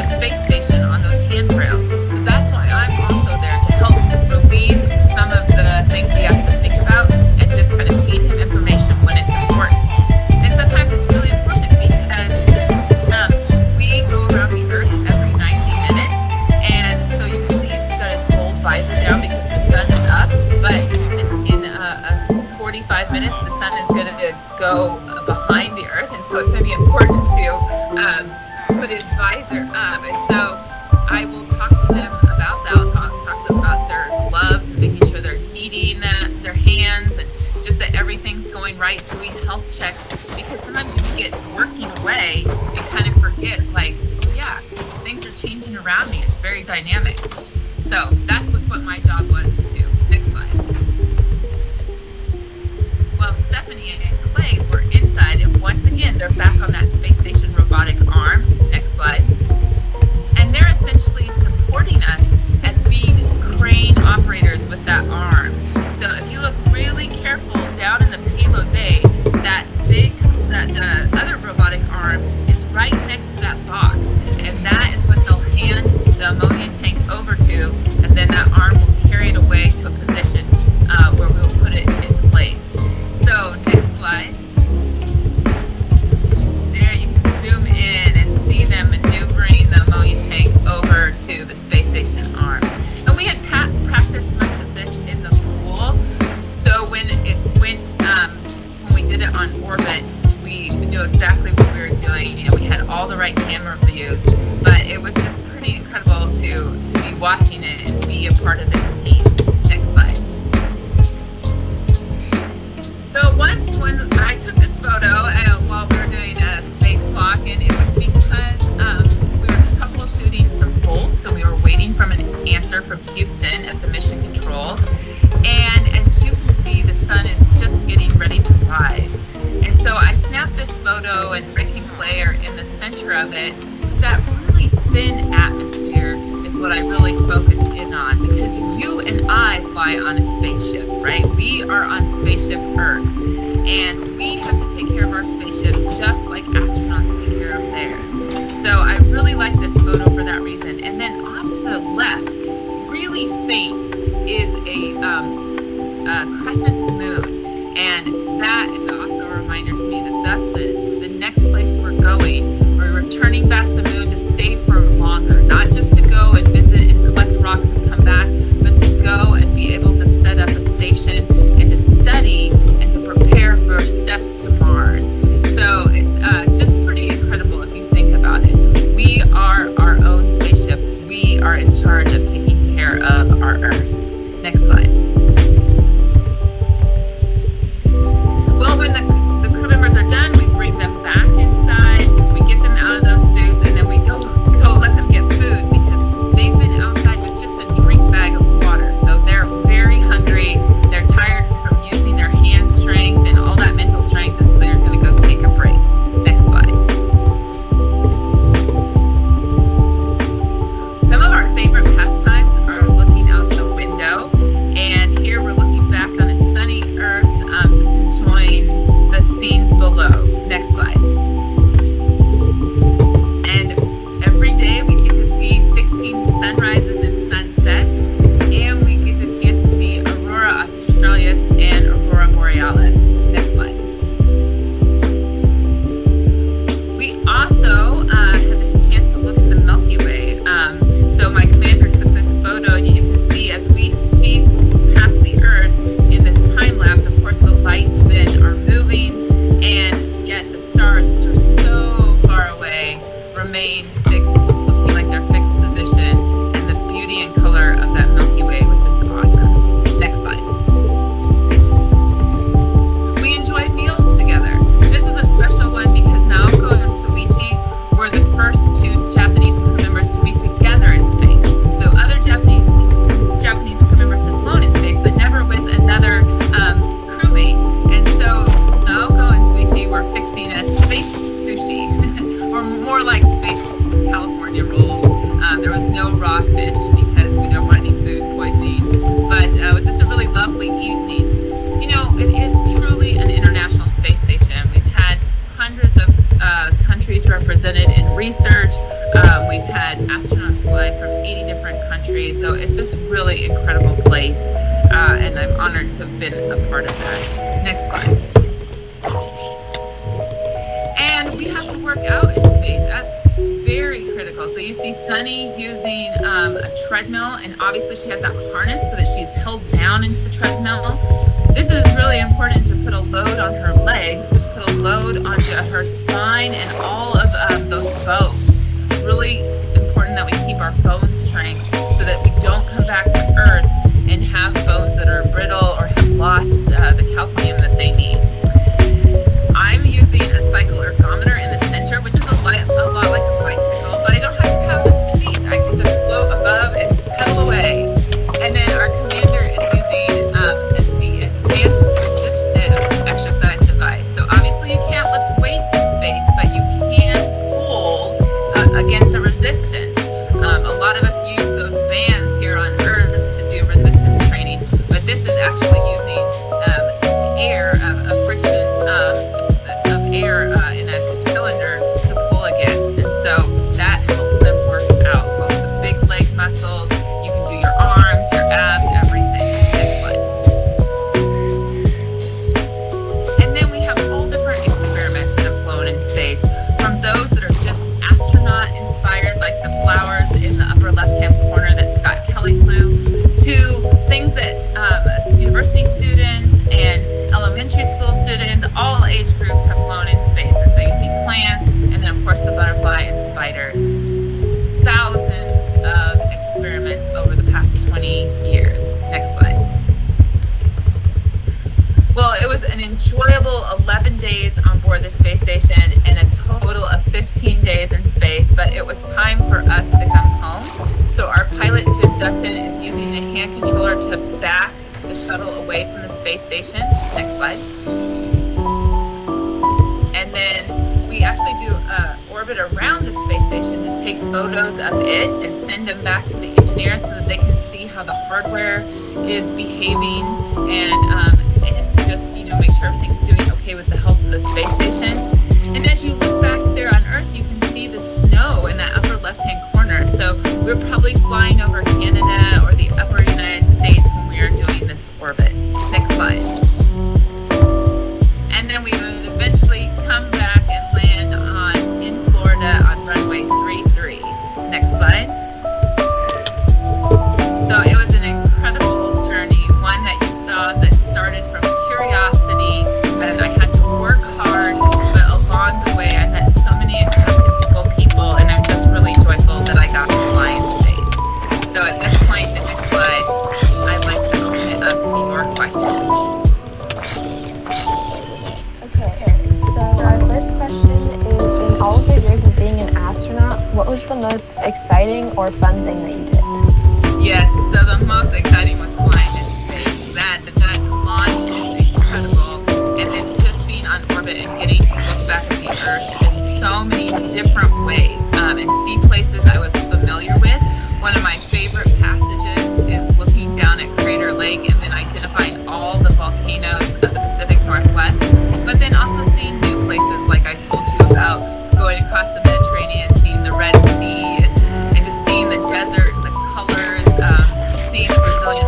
space station on those handrails. So that's why I'm also there to help relieve some of the things he has to think about and just kind of feed him information when it's important. And sometimes it's really important because we go around the Earth every 90 minutes, and so you can see he's got his gold visor down because the sun is up, but in 45 minutes the sun is going to go behind the Earth, and so it's going to be important to put his visor up. And so I will talk to them about that. I'll talk to them about their gloves and making sure they're heating their hands, and just that everything's going right, doing health checks, because sometimes you can get working away and kind of forget, like, yeah, things are changing around me. It's very dynamic. So that's what my job was too. Next slide. Well, Stephanie and Clay were inside, and once again, they're back on that space station robotic arm. Next slide. And they're essentially supporting us as being crane operators with that arm. So if you look really careful down in the payload bay, that other robotic arm is right next to that box, and that is what they'll hand the ammonia tank over to, and then that arm will carry it away to a position where we'll put it in place. So next slide. There you can zoom in and see them maneuvering the ammonia tank over to the space station arm. And we had practiced much of this in the pool. So when it went, when we did it on orbit, we knew exactly what we were doing. You know, we had all the right camera views, but it was just pretty incredible to be watching it and be a part of this team. Next slide. So once when I took this photo while we were doing a spacewalk, and it was because we were troubleshooting some bolts, and we were waiting for an answer from Houston at the mission control. And as you can see, the sun is just getting ready to rise. And so I snapped this photo, and Rick and Clay are in the center of it. But that really thin atmosphere is what I really focused in on, because you and I fly on a spaceship, right? We are on spaceship Earth, and we have to take care of our spaceship just like astronauts take care of theirs. So I really like this photo for that reason. And then off to the left, really faint, is a crescent moon. And that is also a reminder to me that that's the next place we're going. We're returning back to the moon to stay for longer, not just to go and visit and collect rocks and come back, but to go and be able to set up a station and to study and to prepare for steps to Mars. So it's just pretty incredible if you think about it. We are our own spaceship. We are in charge of taking care of our Earth. Next slide. Well, when the crew members are done, we bring them back inside, we get them out of those suits, and then we go let them get food, because they've been outside with just a drink bag of water. So they're very hungry, they're tired from using their hand strength and all that mental strength, and so they're going to go take a break. Next slide. Some of our favorite pastimes are looking out the window, remain fixed, looking like they're fixed position, and the beauty and color of that Milky Way was just awesome. Next slide. We enjoyed meals together. This is a special one because Naoko and Soichi were the first two Japanese crew members to be together in space. So other Japanese crew members had flown in space, but never with another crewmate. And so Naoko and Soichi were fixing us space sushi, or more like space California rolls. There was no raw fish because we don't want any food poisoning, but it was just a really lovely evening. You know, it is truly an international space station. We've had hundreds of countries represented in research. We've had astronauts fly from 80 different countries, so it's just a really incredible place, and I'm honored to have been a part of that. Next slide. And we have to work out in space. That's very critical. So you see Sunny using a treadmill, and obviously she has that harness so that she's held down into the treadmill. This is really important to put a load on her legs, which put a load onto her spine and all of those bones. It's really important that we keep our bone strength so that we don't come back to Earth and have bones that are brittle or have lost the calcium that they need. I'm using a cycle ergometer in the center, which is a lot like a bicycle, but I don't have to have the seat. I can just float above and pedal away. And then our commander is using the advanced resistive exercise device. So obviously you can't lift weights in space, but you can pull against a resistance. A lot of us use those bands here on Earth to do resistance training, but this is actually using air, a friction of air in a cylinder to pull against, and so that helps them work out both the big leg muscles. You can do your arms, your abs, everything. Next slide. And then we have all different experiments that have flown in space, from those that are just astronaut inspired, like the flowers in the upper left hand corner that Scott Kelly flew, to things that university students and elementary school students, all age groups have flown in space. And so you see plants, and then of course the butterfly and spiders. Thousands of experiments over the past 20 years. Next slide. Well, it was an enjoyable 11 days on board the space station and a total of 15 days in space, but it was time for us to come home. So our pilot, Jim Dutton, is using a hand controller to back the shuttle away from the space station. Next slide. And then we actually do orbit around the space station to take photos of it and send them back to the engineers so that they can see how the hardware is behaving and just, you know, make sure everything's doing okay with the health of the space station. And as you look back there on Earth, you can see the snow in that upper left-hand corner. So we're probably flying over Canada or the upper United States when we are doing this orbit. Next slide. And then we would eventually come back and land in Florida on runway 33. Next slide. So it was an incredible journey, one that you saw that started from curiosity, and I had to work hard, but along the way I met so many incredible people, and I'm just really joyful that I got to fly in space. So at this point, the next slide, I'd like to open it up to your questions. Okay, so our first question is, in all of your years of being an astronaut, what was the most exciting or fun thing that you did? Yes, so the most exciting was flying in space. That launch is incredible, and then just being on orbit and getting to look back at the Earth in so many different ways and see places I was familiar with. One of my favorite passages is looking down at Crater Lake and then identifying all the volcanoes of the Pacific Northwest, but then also seeing new places like I told you about, going across the Mediterranean, seeing the Red Sea, and just seeing the desert, the colors, seeing the Brazilian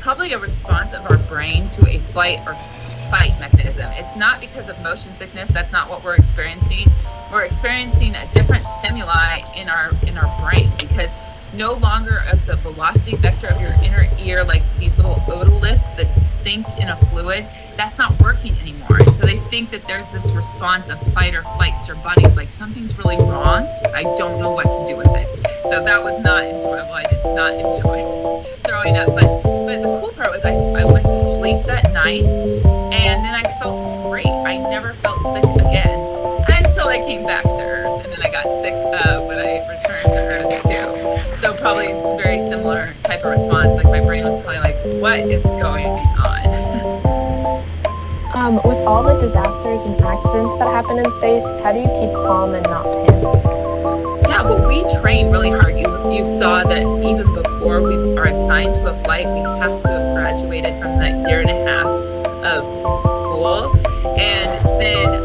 probably a response of our brain to a flight or fight mechanism. It's not because of motion sickness. That's not what we're experiencing. We're experiencing a different stimuli in our brain, because no longer is the velocity vector of your inner ear like these little otoliths that sink in a fluid. That's not working anymore. And so they think that there's this response of fight or flight, because your body's like, something's really wrong. I don't know what to do with it. So that was not enjoyable. I did not enjoy throwing up. But the cool part was I went to sleep that night, and then I felt great. I never felt sick again until I came back to Earth, and then I got sick when I returned to Earth too. So probably very similar type of response. Like my brain was probably like, what is going on? With all the disasters and accidents that happen in space, how do you keep calm and not panic? Yeah, well, we train really hard. You saw that even before we are assigned to a flight, we have to have graduated from that year and a half of school. And then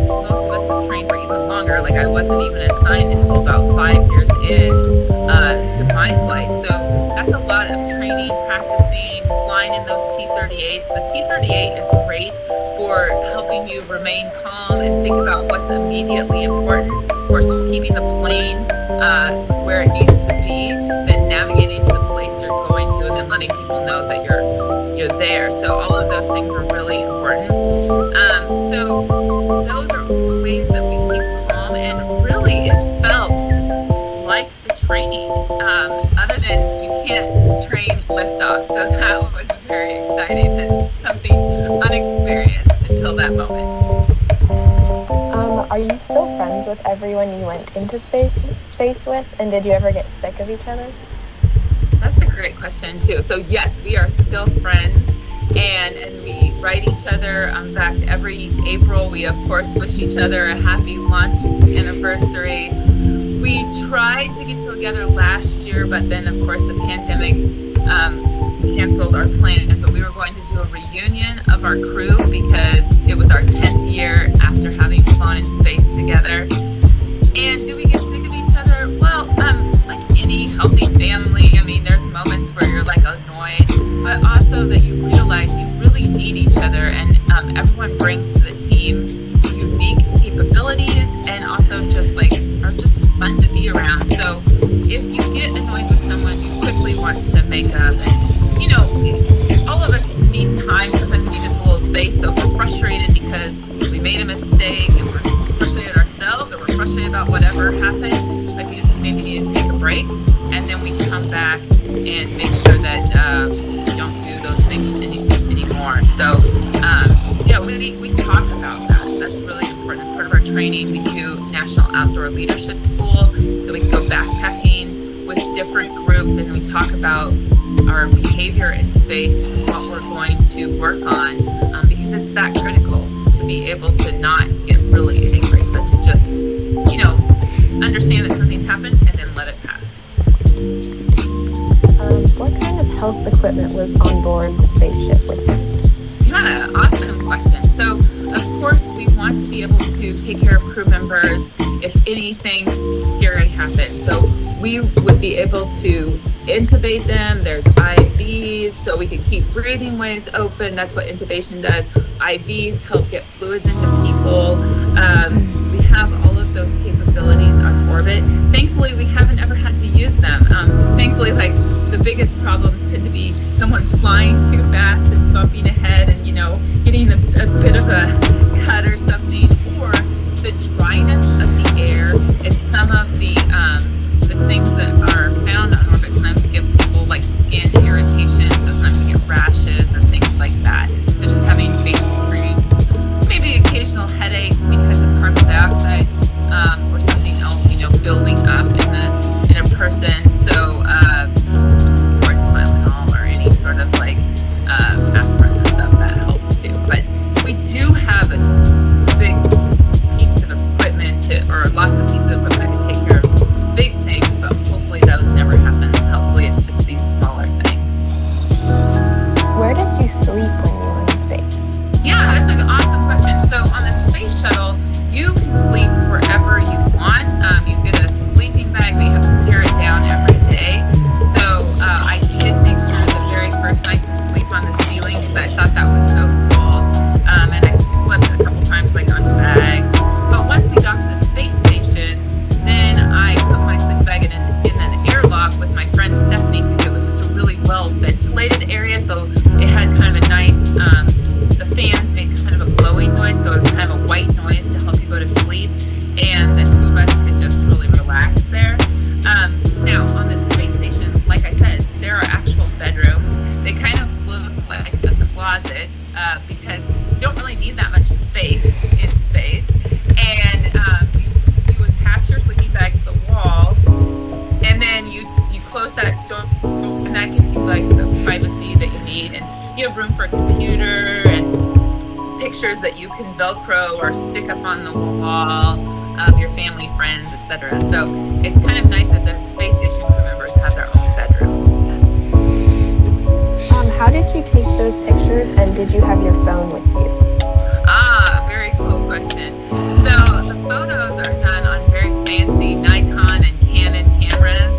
most of us have trained for even longer. Like I wasn't even assigned until about 5 years in to my flight. So that's a lot of training, practicing, flying in those T-38s. The T-38 is great for helping you remain calm and think about what's immediately important. Of course, keeping the plane where it needs to be, then navigating to the place you're going to, and then letting people know that you're there. So all of those things are really important. So those are ways that we keep calm, and really it felt like the training, other than you can't train liftoff. So that was very exciting and something unexperienced until that moment. Are you still friends with everyone you went into space with, and did you ever get sick of each other? That's a great question too. So yes, we are still friends, and we write each other. In fact, every April we of course wish each other a happy launch anniversary. We tried to get together last year, but then of course the pandemic canceled our plans. But we were going to do a reunion of our crew because it was our 10th year after having flown in space together. And do we get sick of each other? Well, like any healthy family, I mean, there's moments where you're like annoyed, but also that you realize you really need each other, and everyone brings to the team unique capabilities, and also just like are just fun to be around. So if you get annoyed with someone, you quickly want to make up, and you know, all of us need time. Sometimes we need just a little space. So if we're frustrated because we made a mistake, and we're frustrated ourselves, or we're frustrated about whatever happened, like we just maybe need to take a break, and then we come back and make sure that we don't do those things anymore. So yeah, we talk about that. That's really important as part of our training. We do National Outdoor Leadership School, so we can go backpacking with different groups, and we talk about our behavior in space and what we're going to work on, because it's that critical to be able to not get really angry, but to just, you know, understand that something's happened and then let it pass. What kind of health equipment was on board the spaceship with you? Yeah, awesome question. So, of course, we want to be able to take care of crew members if anything scary happens. So we would be able to intubate them. There's IVs, so we can keep breathing ways open. That's what intubation does. IVs help get fluids into people. We have all of those capabilities on orbit. Thankfully, we haven't ever had to use them. Thankfully, like, the biggest problems tend to be someone flying too fast and bumping ahead and, you know, getting a bit of a cut or something, or the dryness of the air and some of the things that are found on orbit sometimes give people like skin irritation. So sometimes you get rashes or things like that. So just having face creams, maybe occasional headache because of carbon dioxide or something else, you know, building up in a person. So of course Tylenol or any sort of like aspirin and stuff, that helps too. But we do have a big piece of equipment or lots of pieces of equipment that can take care of big things, but hopefully those never happen. Hopefully it's just these smaller things. Where did you sleep when you were in space? Yeah, that's an awesome question. So on the space shuttle, you can sleep wherever you want. You get a sleeping bag, but you have to tear it down every day. So I did make sure the very first night because you don't really need that much space in space. And you attach your sleeping bag to the wall, and then you close that door, and that gives you like the privacy that you need. And you have room for a computer and pictures that you can Velcro or stick up on the wall of your family, friends, etc. So it's kind of nice that the space station crew members have their own bedrooms. How did you take those pictures, and did you have your phone with you? Very cool question. So the photos are done on very fancy Nikon and Canon cameras,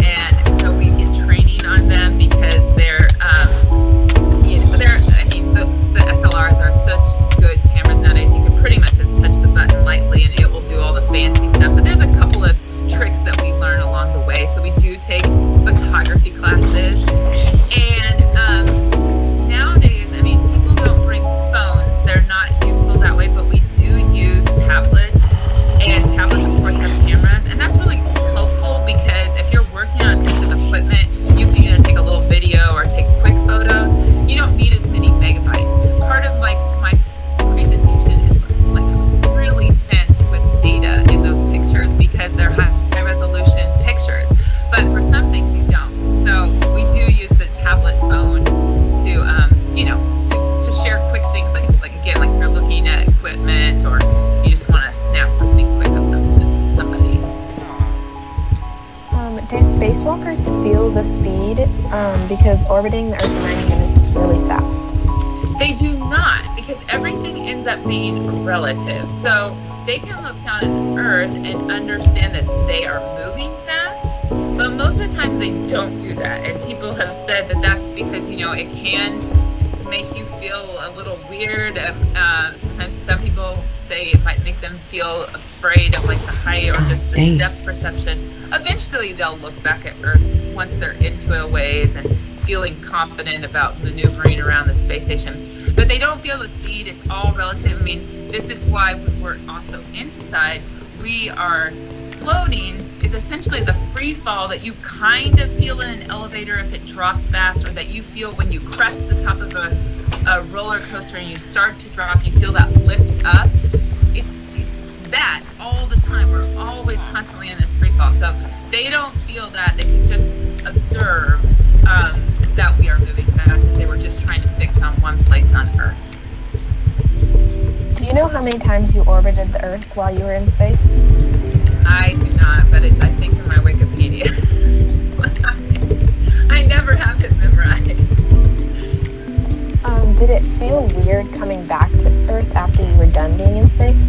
and so we get training on them because they're the SLRs are such good cameras nowadays. You can pretty much just touch the button lightly and it will do all the fancy stuff. But there's a couple of tricks that we learn along the way. So we do take photography classes, and nowadays, people don't bring phones. They're not useful that way, but we do use tablets, and tablets, of course, have cameras, and that's really helpful because if you're working on a piece of equipment, you can either take a little video or take quick photos. You don't need as many megabytes. Part of my presentation is really dense with data in those pictures because they're high resolution pictures. But for some things you don't. So we do use the tablet phone to share quick things like you're looking at equipment or you just want to snap something quick of somebody. Do spacewalkers feel the speed? Because orbiting the Earth in 90 minutes is really fast. They do not, because everything ends up being relative. So they can look down at Earth and understand that they are moving fast, but most of the time they don't do that. And people have said that that's because, it can make you feel a little weird. Sometimes some people say it might make them feel afraid of the height or just the depth perception. Eventually they'll look back at Earth once they're into a ways and feeling confident about maneuvering around the space station. But they don't feel the speed. It's all relative. This is why when we're also inside, we are floating is essentially the free fall that you kind of feel in an elevator if it drops fast, or that you feel when you crest the top of a roller coaster and you start to drop, you feel that lift up. It's that all the time. We're always constantly in this free fall. So they don't feel that. They can just observe that we are moving fast if they were just trying to fix on one place on Earth. Do you know how many times you orbited the Earth while you were in space? I do not, but it's, I think, in my Wikipedia. I never have it memorized. Did it feel weird coming back to Earth after you were done being in space?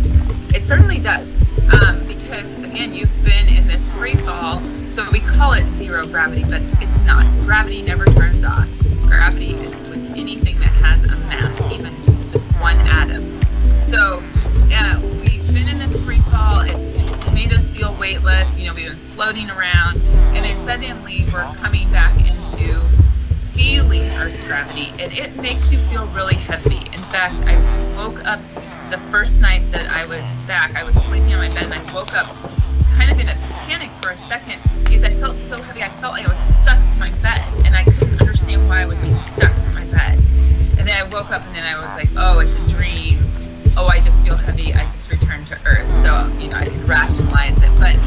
It certainly does, because, again, you've been in this free fall, so we call it zero gravity, but it's not. Gravity never turns off. Gravity is with anything that has a mass, even just one atom. So we've been in this free fall. It's made us feel weightless. We've been floating around, and then suddenly we're coming back into feeling Earth's gravity, and it makes you feel really heavy. In fact, I woke up the first night that I was back. I was sleeping on my bed, and I woke up kind of in a panic for a second because I felt so heavy. I felt like I was stuck to my bed, and I couldn't understand why I would be stuck to my bed. And then I woke up, and then I was like, oh, it's a dream. Oh, I just feel heavy. I just returned to Earth. So, I could rationalize it. But,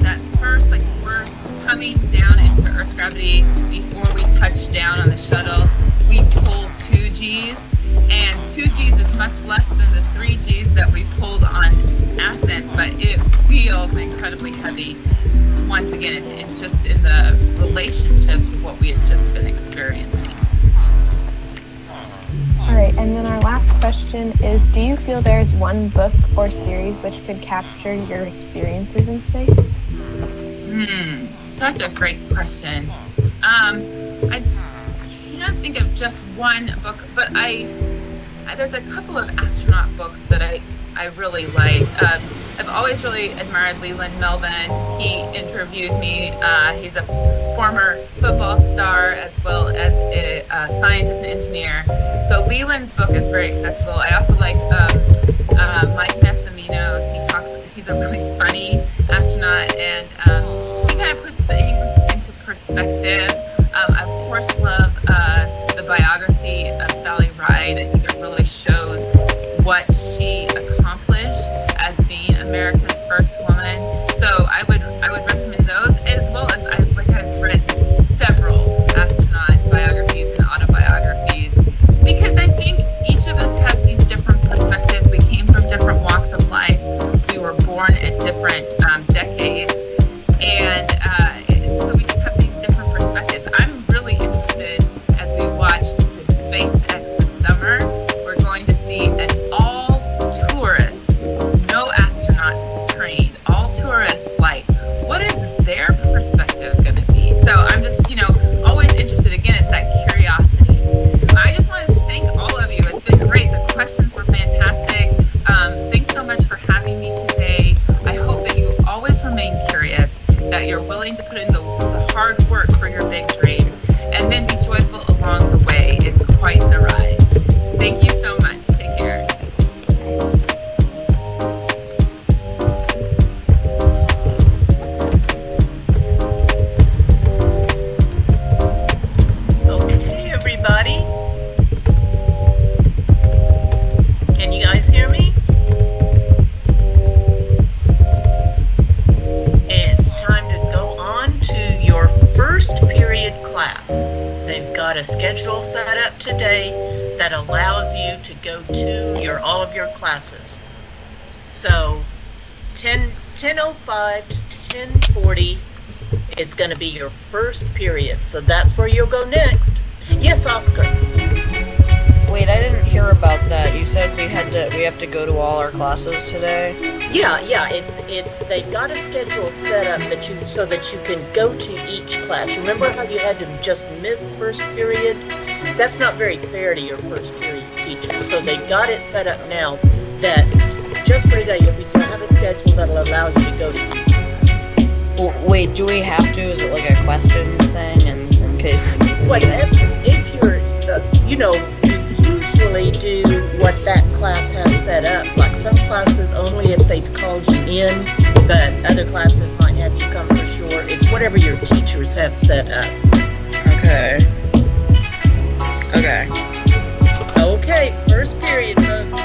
that first, we're coming down into Earth's gravity. Before we touch down on the shuttle, we pull 2 Gs. And 2 Gs is much less than the 3 Gs that we pulled on ascent, but it feels incredibly heavy. Once again, it's just in the relationship to what we had just been experiencing. All right, and then our last question is, do you feel there's one book or series which could capture your experiences in space? Such a great question. I can't think of just one book, but there's a couple of astronaut books that I really like. I've always really admired Leland Melvin. He interviewed me. He's a former football star as well as a scientist and engineer. So Leland's book is very accessible. I also like Mike Massimino's. He's a really funny astronaut, and he kind of puts things into perspective. I of course love the biography of Sally Ride. I think it really shows what she accomplished as being America's first woman. So I would recommend those, as well as I've read several astronaut biographies and autobiographies, because I think each of us has these different perspectives. We came from different walks of life. We were born at different decades, and so we just have these different perspectives. I'm really interested as we watch the SpaceX this summer. We're going to see an all tourist, no astronauts trained, all tourist flight. What is their perspective going to be? So I'm just, always interested. Again, it's that curiosity. I just want to thank all of you. It's been great. The questions were fantastic. Thanks so much for having me today. I hope that you always remain curious, that you're willing to put in the hard work for your big dreams, and then be joyful along the way. It's quite the ride. Thank you so much. Take care. Okay, everybody. Can you guys hear me? It's time to go on to your first period class. They've got a schedule set up today that allows you to go to all of your classes. So 10:05 to 10:40 is going to be your first period. So that's where you'll go next. Yes, Oscar. Wait, I didn't hear about that. You said we have to go to all our classes today? Yeah. It's they've got a schedule set up so that you can go to each class. Remember how you had to just miss first period? That's not very fair to your first period teacher. So they've got it set up now that just for today you'll have a schedule that'll allow you to go to each class. Well, wait, do we have to? Is it like a questions thing? And in case. Well, if you're, you usually do what that class has set up. Like some classes only if they've called you in, but other classes might have you come for sure. It's whatever your teachers have set up. Okay. Okay. Okay, first period, folks.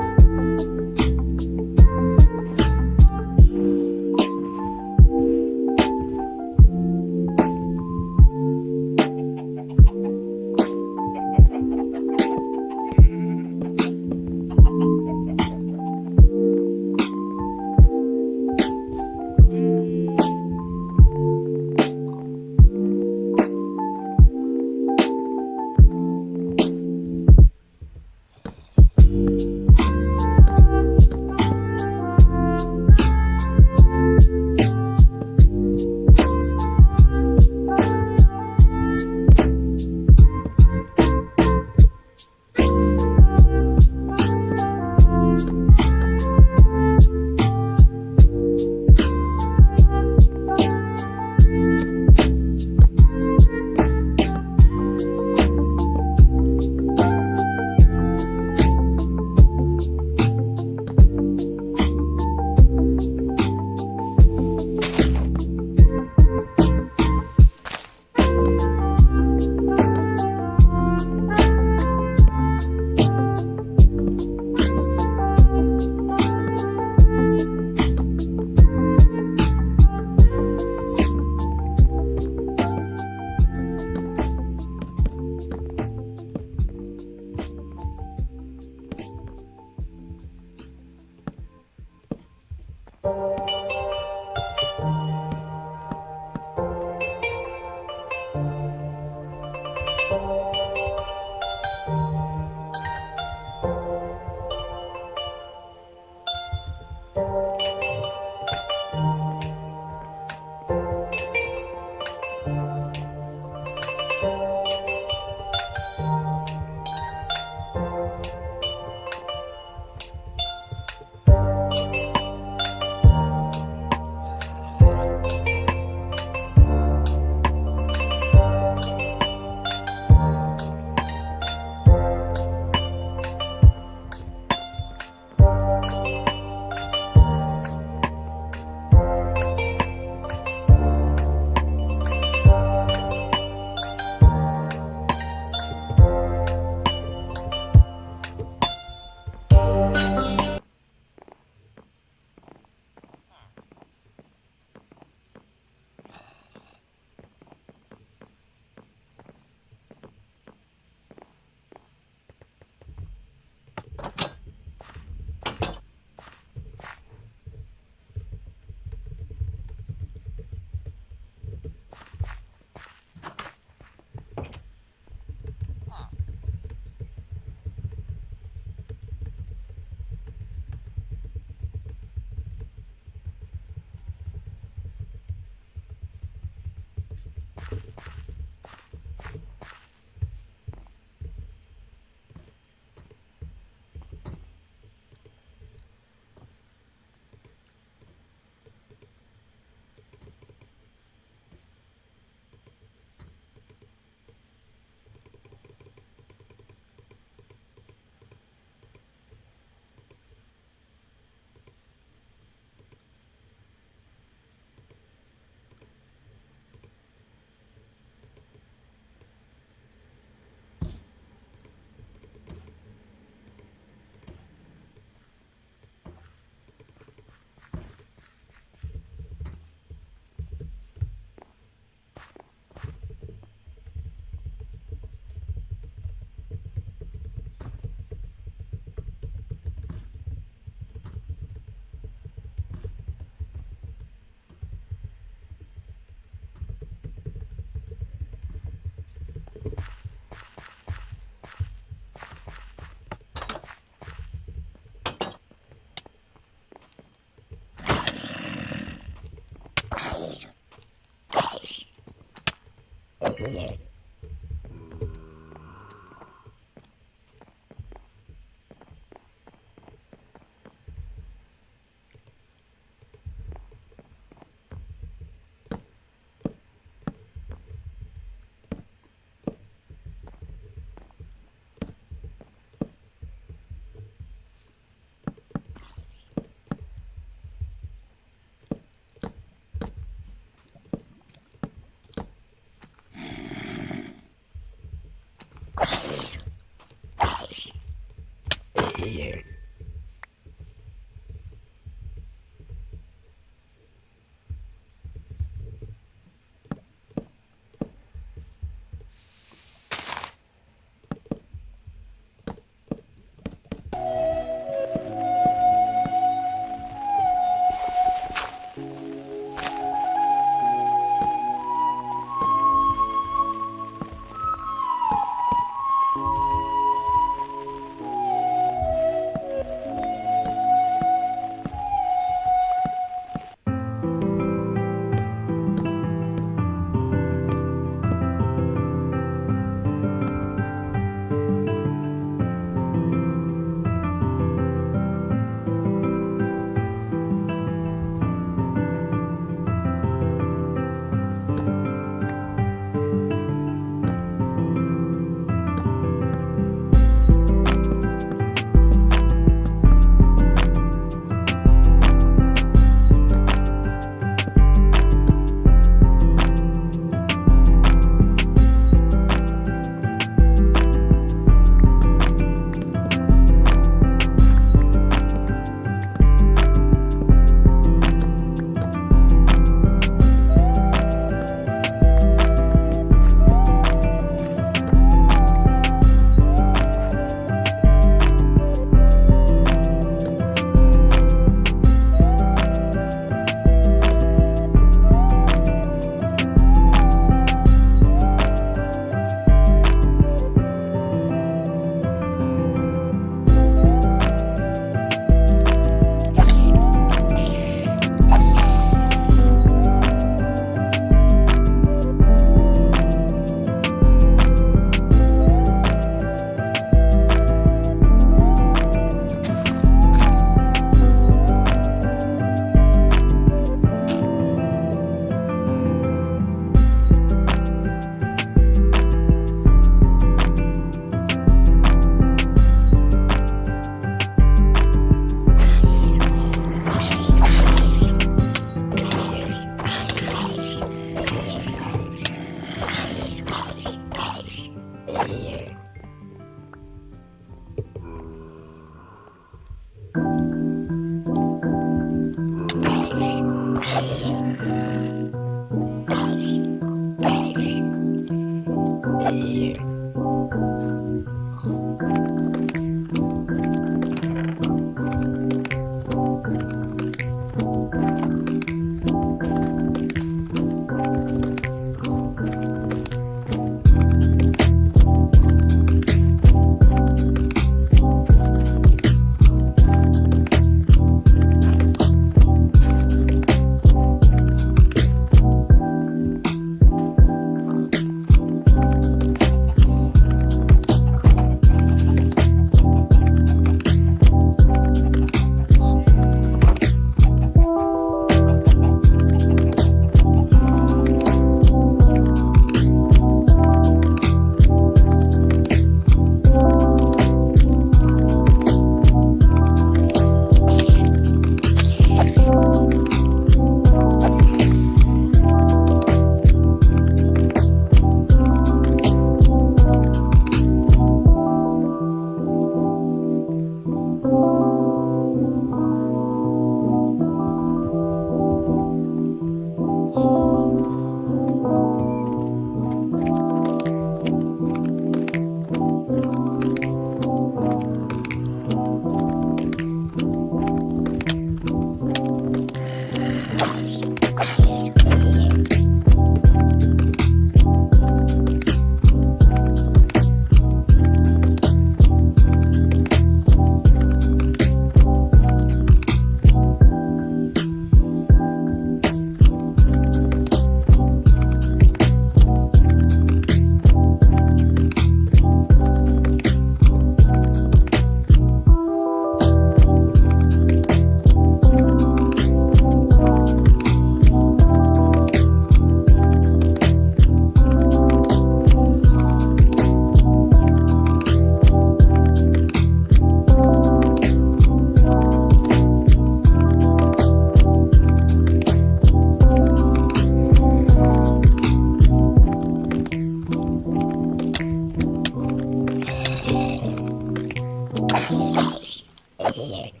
here.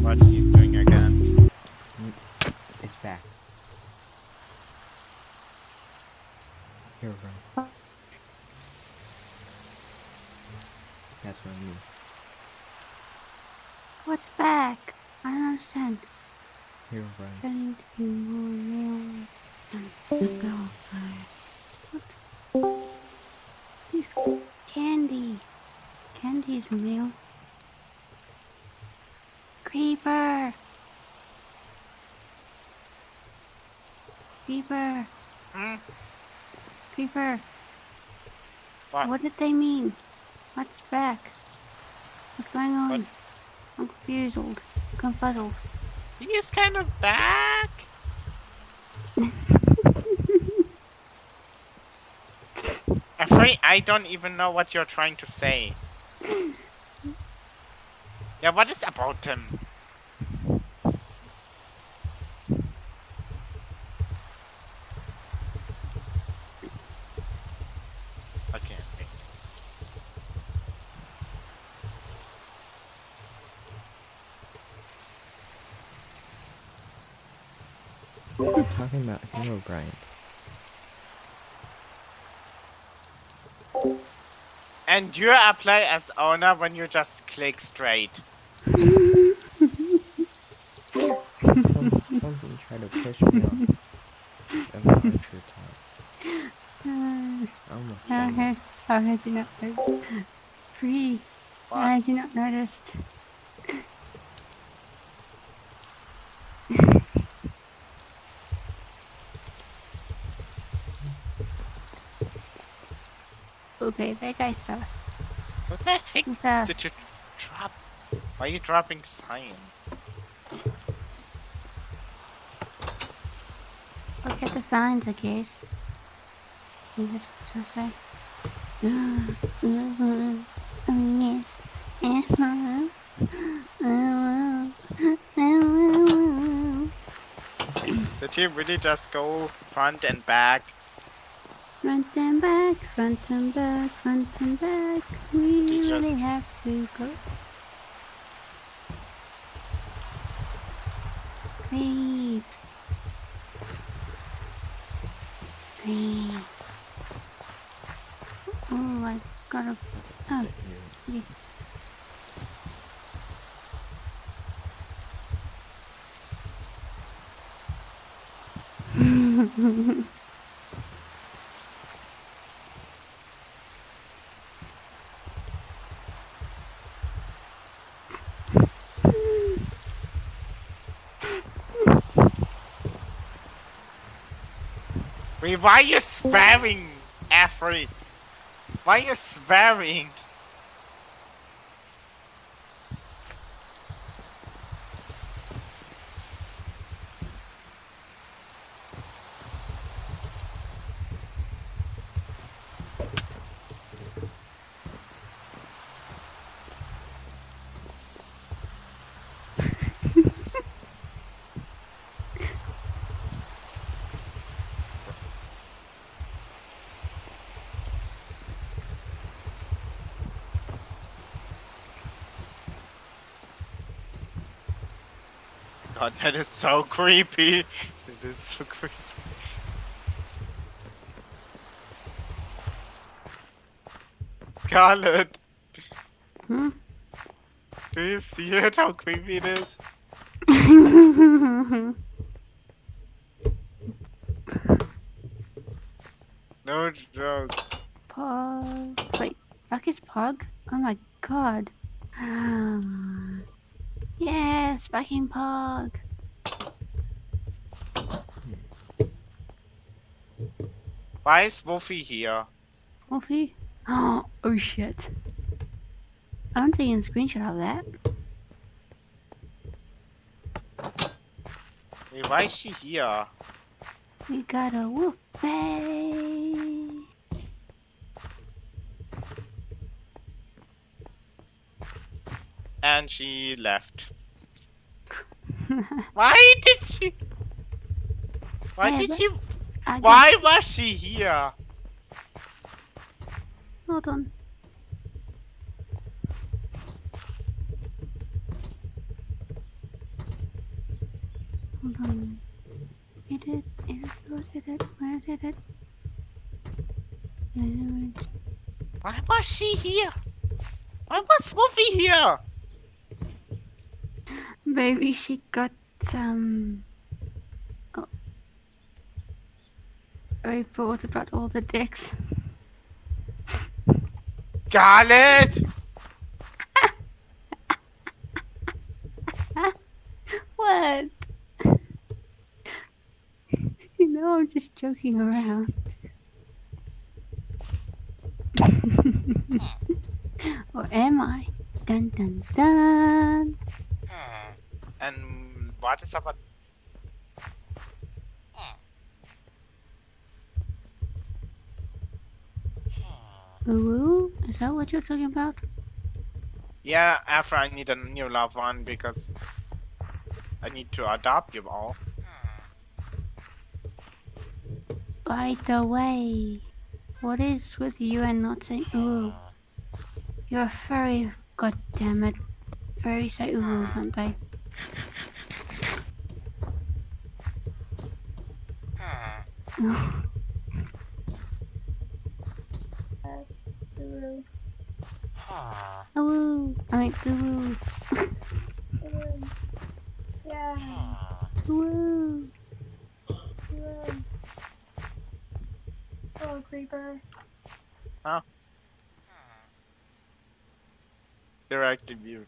What he's doing again. It's back. Herobrian. That's what I mean. What's back? I don't understand. Herobrian. Getting to be more real and go What? This candy. Candy's real. Creeper. Creeper. Creeper. What did they mean? What's back? What's going on? What? I'm confused. Confuzzled. He is kind of back. Afraid I don't even know what you're trying to say. Yeah, what is about him? Okay, wait. We're talking about Herobrian. And you apply as owner when you just click straight. Something tried to push me off of the archer top. Almost done. Okay. How had you not noticed? Free. What? How had you not noticed? Okay, that guy's sus. What the heck He's sus. did you drop? Why are you dropping cyan? Look at the signs, I guess. Is that what you say? Yes. Did you really just go front and back? Front and back, front and back, front and back. We You really just- have to go. Great. Great. Oh, I gotta. Oh, okay. Wait, why are you swearing, Afri? Why are you swearing? God, that is so creepy. This is so creepy. Scarlet, Hmm? do you see it? How creepy it is? No joke. Pog. Wait, fuck is Pog? Oh my god. Yes, fucking Pog. Why is Wolfie here? Wolfie? Oh shit. I'm taking a screenshot of that. Wait, why is she here? We got a wolf bay. And she left. Why did she? Why Yeah, did but she? I Why was she here? Hold on. Hold on. Is it? Where is it? Why was she here? Why was Wolfie here? Maybe she got some. Oh. I thought about all the dicks. Scarlet! What? You know, I'm just joking around. Or am I? Dun dun dun. And what is about? Ooh, is that what you're talking about? Yeah, after I need a new loved one because I need to adopt you all. By the way, what is with you and not saying ooh? You're a furry, goddammit. Furry say ooh, don't they? Ooh, I mean ooh. Yeah. Ooh. Oh, creeper. Huh? Direct view.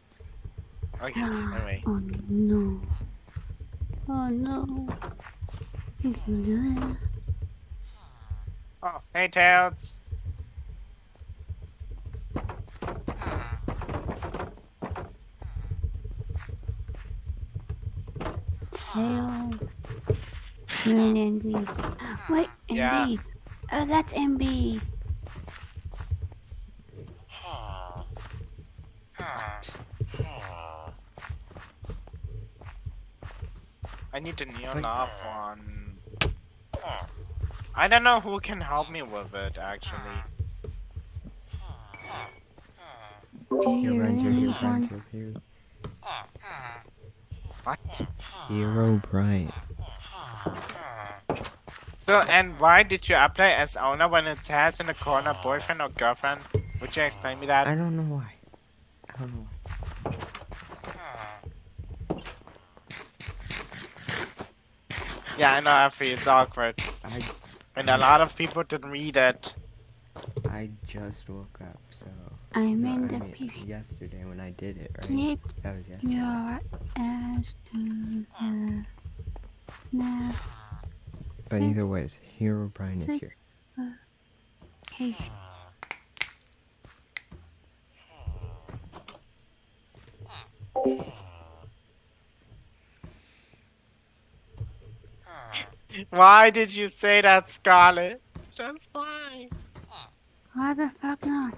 Okay, anyway. Oh no. Oh no. You can do it. Oh, hey Tails. Tails. Moon NB. Wait, Yeah. MB. Oh, that's MB. I need a new loved one. I don't know who can help me with it actually. Do you Your really Ranger need Herobrian one? to appear. What? Herobrian. So, and why did you apply as owner when it says in the corner boyfriend or girlfriend? Would you explain me that? I don't know why. I don't know why. Yeah, I know, Effie, it's awkward. And a lot of people didn't read it. I just woke up, so. I'm No, in I the mean, picture. yesterday when I did it, right? Keep That was yesterday. your ass to the now. But either way, Herobrian is here. Okay. Why did you say that, Scarlet? Just why? Why the fuck not?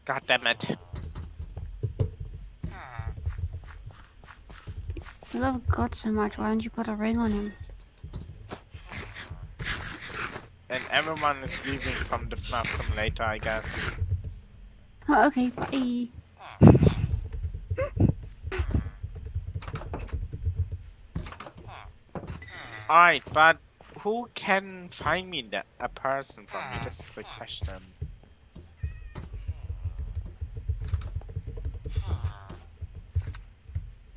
God damn it. If you love God so much, why don't you put a ring on him? And everyone is leaving from the FNAF simulator, I guess. Oh, okay, bye. Alright, but who can find me a person for me? That's the question.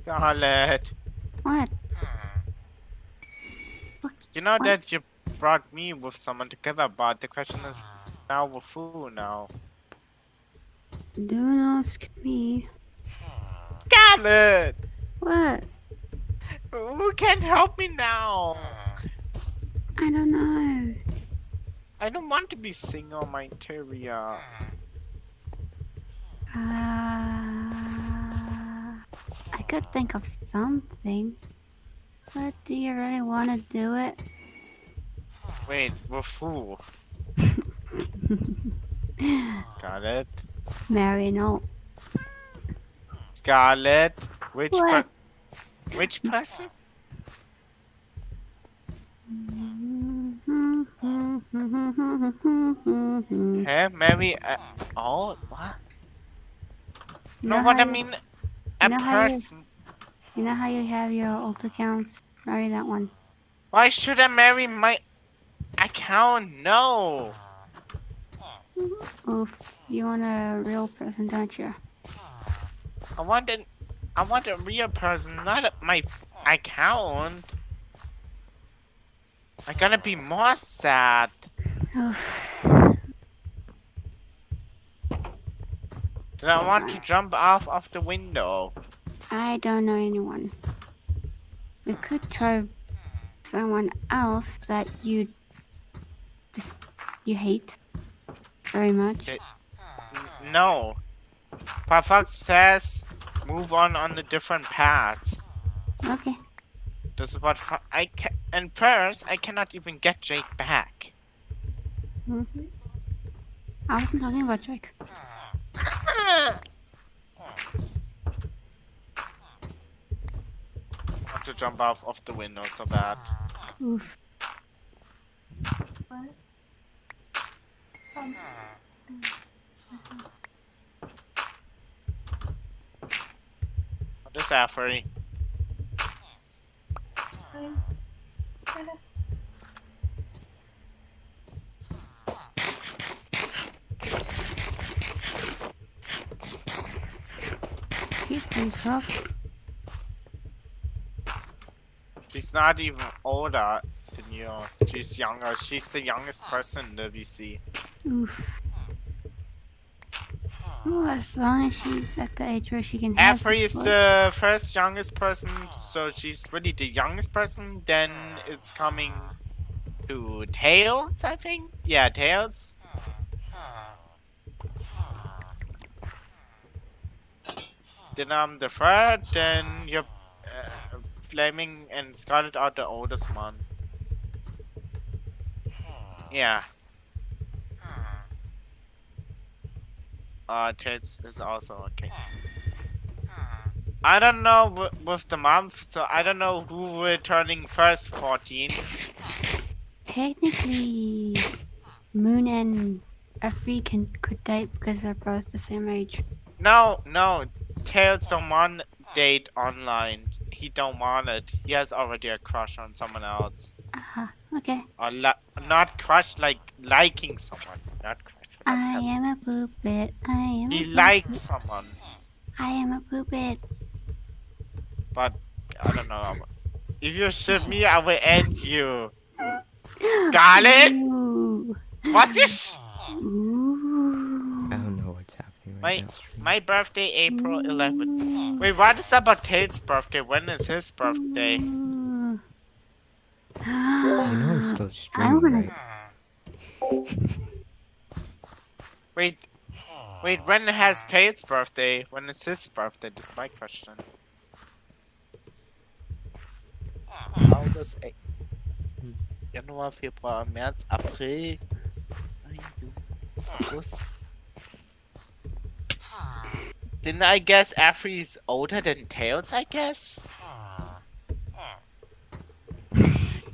Scarlet, What? you know What? that you brought me with someone together, but the question is now with who now? Don't ask me. Scarlet! What? Who can help me now? I don't know. I don't want to be single, my interior. I could think of something. But do you really want to do it? Wait, with who? Scarlet? Mary, no. Scarlet? What? Which person? Hey, Mary, oh, what? You No, know what how I you- mean, you a know how you- person. You know how you have your alt accounts? Marry that one. Why should I marry my account? No. Oof. You want a real person, don't you? I want a real person, not my account. I'm gonna be more sad. Oof. Then I want to jump off of the window. I don't know anyone. We could try someone else that you hate very much. No. Perfect says move on a different path. Okay. This is what and first I cannot even get Jake back. I wasn't talking about Drake. I want to jump off of the window so bad. Oof. What is that, Furry? He's pretty soft. She's not even older than you. She's younger. She's the youngest person in the VC. Oof. Well, as long as she's at the age where she can have Afri is people. the first youngest person, so she's really the youngest person. Then it's coming to Tails, I think. Yeah, Tails. Then I'm the third. Then you're Flaming and Scarlet are the oldest one. Yeah. Tails is also okay. I don't know with the month, so I don't know who will turning first 14. Technically, Moon and Afri could date because they're both the same age. No, Tails don't want date online. He don't want it. He has already a crush on someone else. Okay. Or not crush, like liking someone. Not crush. I am a puppet. He likes someone, I am a puppet. but I don't know. If you shoot me, I will end you. Scarlet, Ooh. what's your Ooh. I don't know what's happening right now. my birthday, April 11th. Wait, what is about Tate's birthday? When is his birthday? Ooh. I know I'm still I streaming, wanna- right? Wait, when has Tate's birthday? When is his birthday? This is my question. August, Januar, Februar, März, April, Mai, Juni, August. Then I guess Afri is older than Tails, I guess?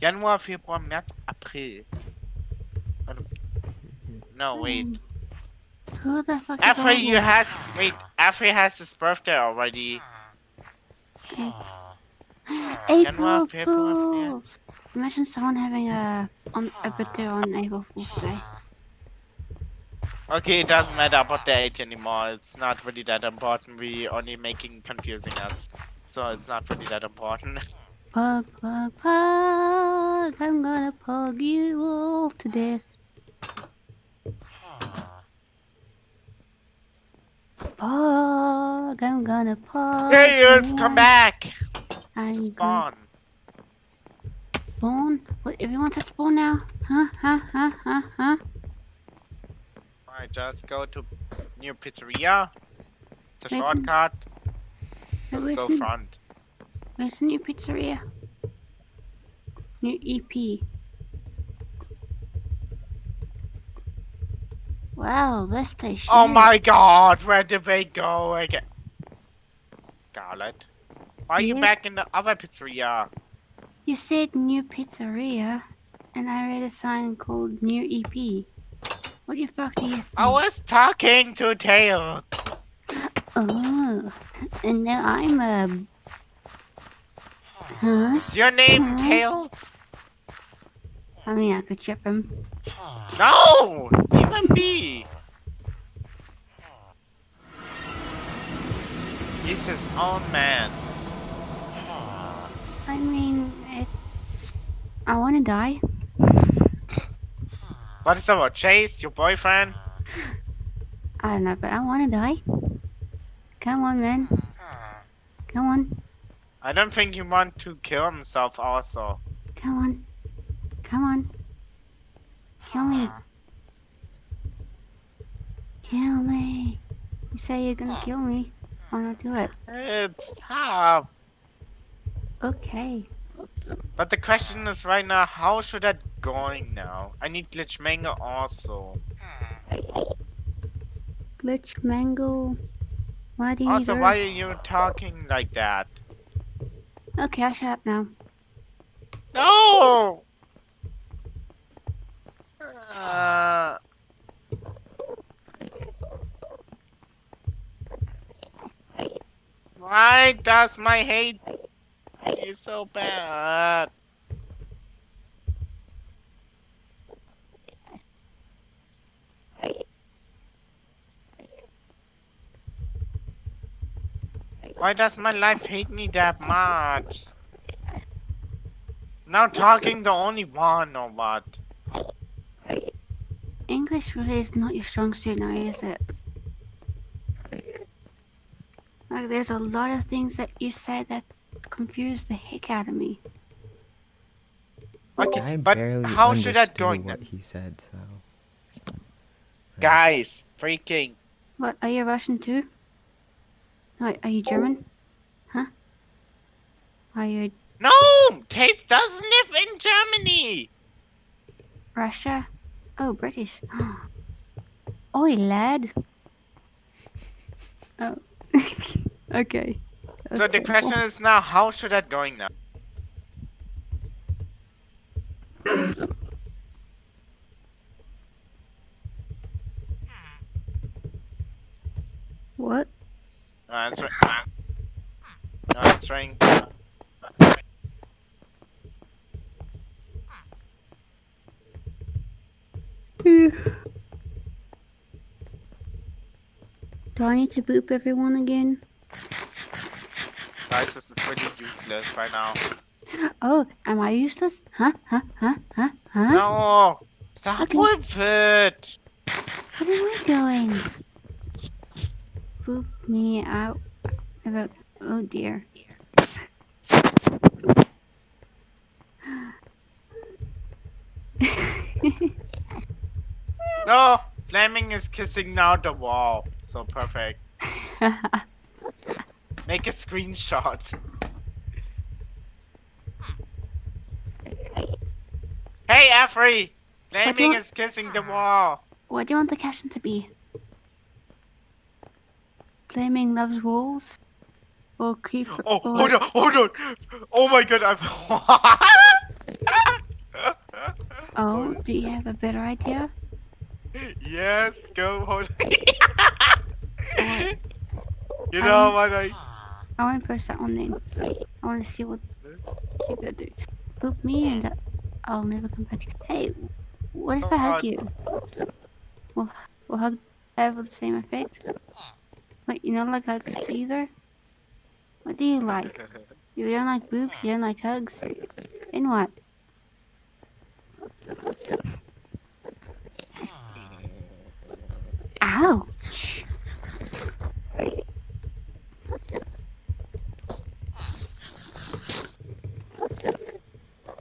Januar, Februar, März, April. No, wait. Who the fuck is Afri, you older? has wait. Afri has his birthday already. April Februar, Fool. März. Imagine someone having a birthday on April Fool's Day. Okay, it doesn't matter about the age anymore. It's not really that important. We only making confusing us, so it's not really that important. Pug, pug, pug. I'm gonna pug you all to death. Pug, I'm gonna pug. Hey, let's come back. I'm Spawn. Spawn? What, everyone to spawn now? Huh? I just go to new pizzeria. It's a Where's shortcut. Let's where's go the- front. Where's the new pizzeria? New EP. Wow, this place. Oh shares. my god, where did they go again? Scarlet. Why are you Yeah. back in the other pizzeria? You said new pizzeria, and I read a sign called new EP. What the fuck do you think? I was talking to Tails. Oh, and now I'm a. Huh? Is your name Huh? Tails? I mean, I could chip him. No! Even me! He's his own man. I mean, it's. I want to die. What is about Chase, your boyfriend? I don't know, but I want to die. Come on, man. Come on. I don't think he want to kill himself also. Come on. Come on. Kill me. Kill me. You say you're gonna kill me. Why not do it? It's tough. Okay. But the question is right now, how should that going now? I need glitch mango also. Glitch mango. Why do you Also, need why Earth? are you talking like that? Okay, I'll shut up now. No! Why does my hate is so bad? Why does my life hate me that much? Now talking the only one or what? English really is not your strong suit now, is it? Like, there's a lot of things that you said that confuse the heck out of me. Okay, I but barely how should that understood go? what he said, so. Guys, freaking. What, are you Russian too? Wait, are you German? Huh? Are you No! Tates doesn't live in Germany! Russia? Oh, British. Oi, lad. Oh. Okay. That's So the terrible. question is now, how should that going now? What? No answering. No answering. Do I need to boop everyone again? Guys, this is pretty useless right now. Oh, am I useless? Huh? No! Stop Okay. with it! Where am I going? Boop me out. About, oh dear. No! Flaming is kissing now the wall. So perfect. Make a screenshot. Hey, Afri! What do you Flaming want? is kissing the wall. What do you want the caption to be? flaming loves walls? Or creeper? Oh, or... hold on! Oh my god, I'm. Oh, do you have a better idea? Yes, go hold. What? You know what I won't press that one then. I want to see what you gonna do. Poop me and I'll never come back. Hey, what if I hug you? Will hug have the same effect? Wait, you don't like hugs either? What do you like? You don't like boobs, you don't like hugs. Then what? Ouch!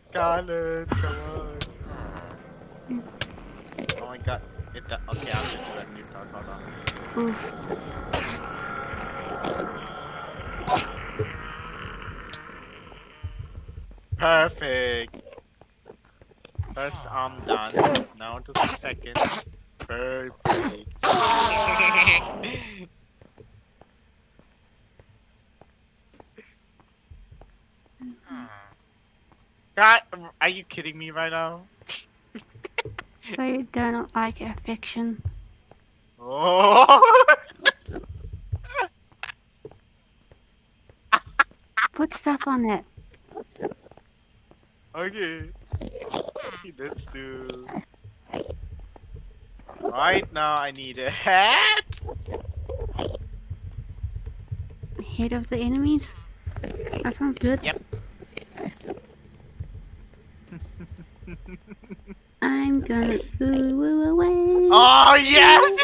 Scarlet, come on. Oh my god. Okay, I'll just do a new sound. Hold on. Oof. Perfect. First arm done. Now to the second. Perfect. God, are you kidding me right now? So you don't like affection? Oh! Put stuff on it. Okay. Let's do. Right now, I need a hat. Head of the enemies? That sounds good. Yep. I'm gonna ooh away. Oh yes!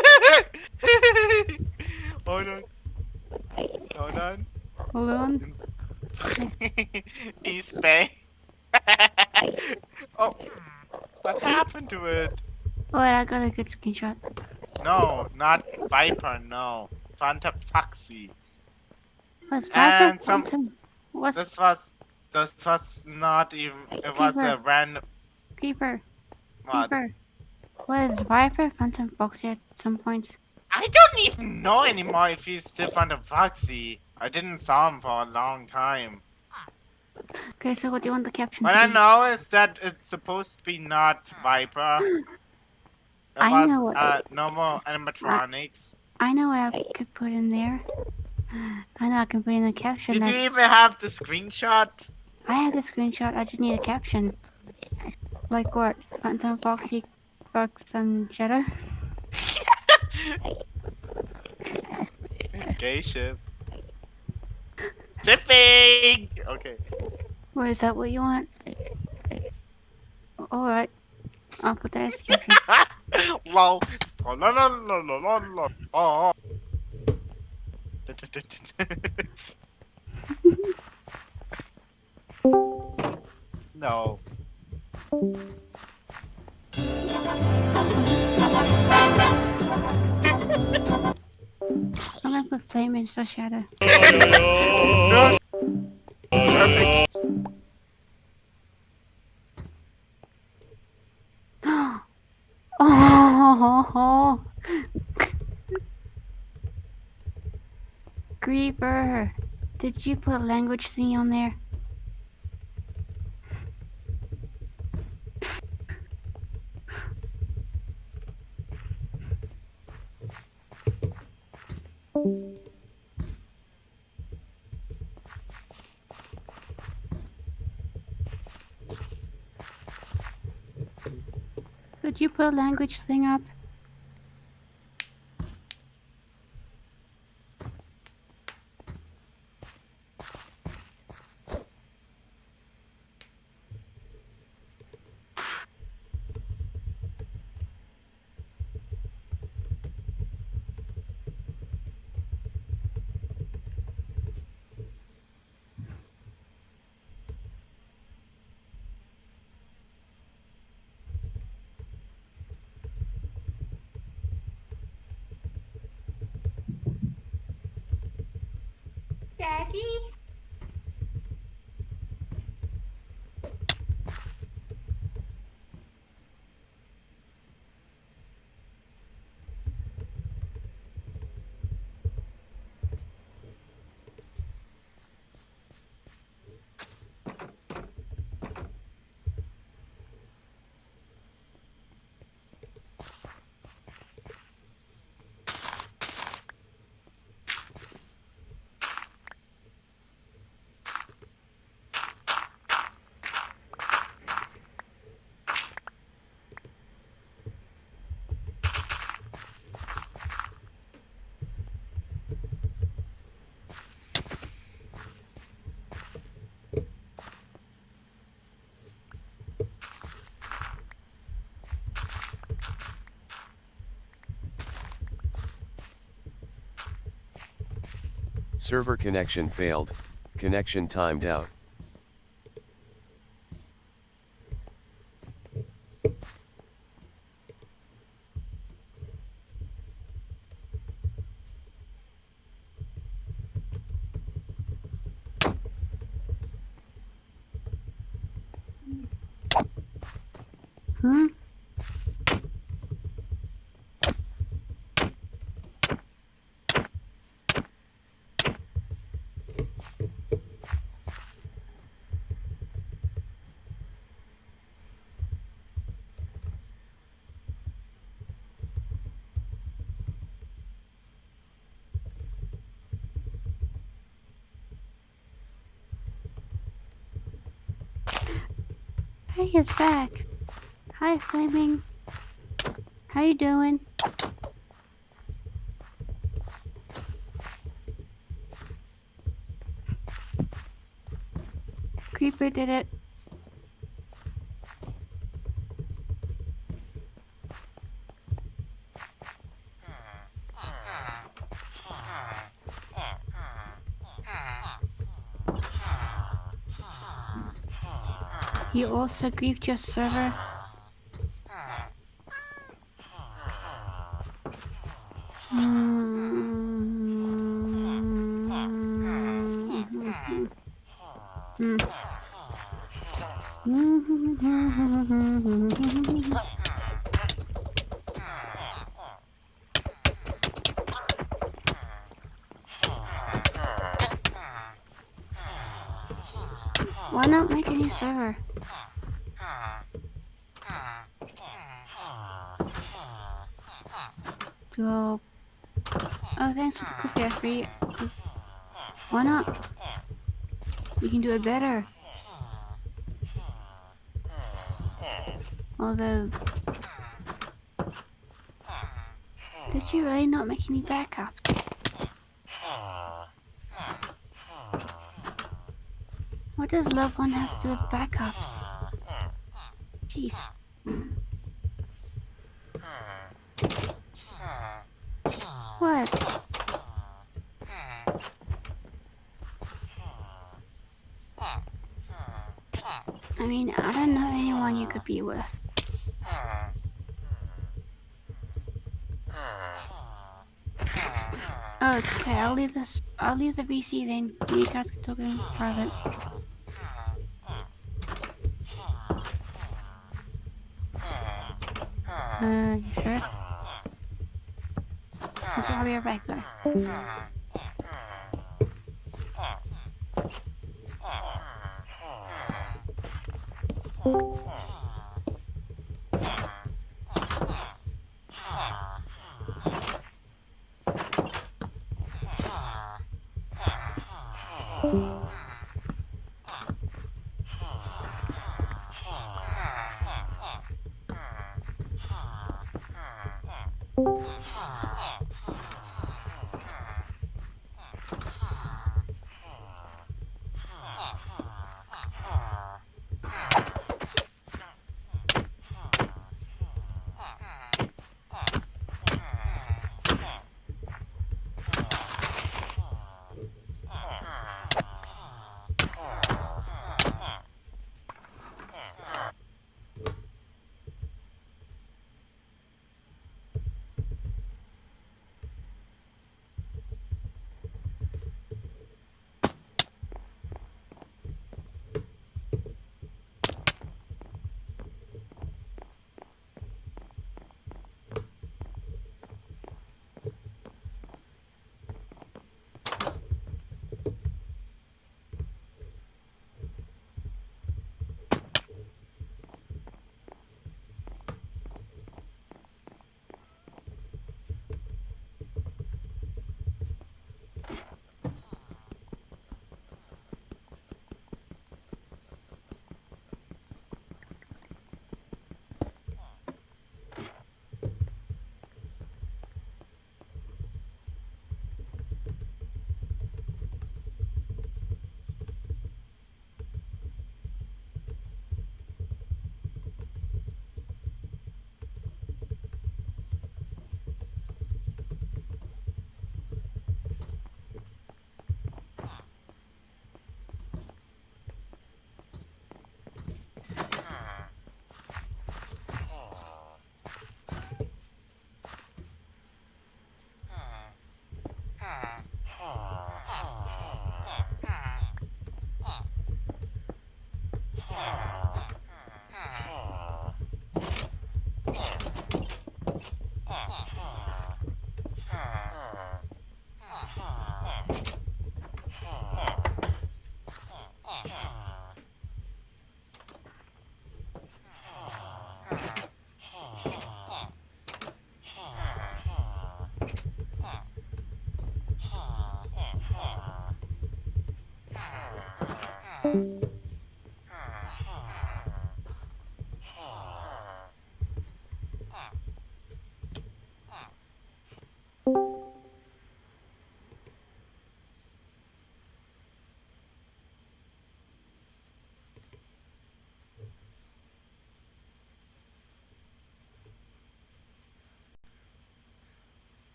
Hold on. Hold on. Hold on. He's back. Oh, what happened to it? Oh, I got a good screenshot. No, not Viper. No, Fanta Foxy. What's And Viper? some. Phantom? What's This was not even. It was a Keeper. random. Creeper? What? Creeper. What is Viper? Phantom Foxy at some point. I don't even know anymore if he's still Fanta Foxy. I didn't saw him for a long time. Okay, so what do you want the caption What to I be? know is that it's supposed to be not Viper. It I was know what- normal animatronics. I know what I could put in there. I know I can put in a caption. Did that you even have the screenshot? I have the screenshot. I just need a caption. Like what? Phantom Foxy fucks some Shadow? Gay ship. Shipping! Okay. Or is that what you want? Alright. I'll put that as a caption. Lol. Oh, la, la, la, la, la, la. Oh. No. I'm gonna put flame into Shadow. No. Perfect. Oh, Creeper, did you put language thingy on there? Could you put a language thing up? Daddy? Server connection failed, connection timed out. Hmm? Hey, he's back. Hi, Flaming. How you doing? Creeper did it. He also griefed your server. Why not make a new server? Go. Oh, thanks for the coffee, Free. Why not? We can do it better. Although, did you really not make any backups? What does Love One have to do with backups? Jeez. What? I mean, I don't know anyone you could be with. Oh, it's okay. I'll leave this. I'll leave the VC then. You guys can talk in private. You sure? Okay, I'll be right back though.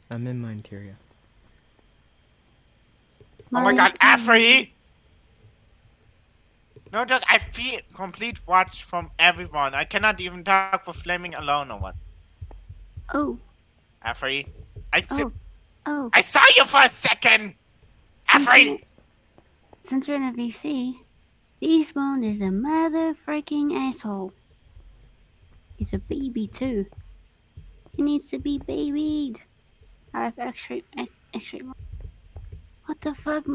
I'm in my interior. Oh my god, Afri! No joke, I feel complete watch from everyone. I cannot even talk for Flaming alone or what. Oh, Afri, oh. I saw you for a second! Afri! Since we're in a VC, Despawn is a mother freaking asshole. He's a baby too. He needs to be babied. I have extra. What the fuck?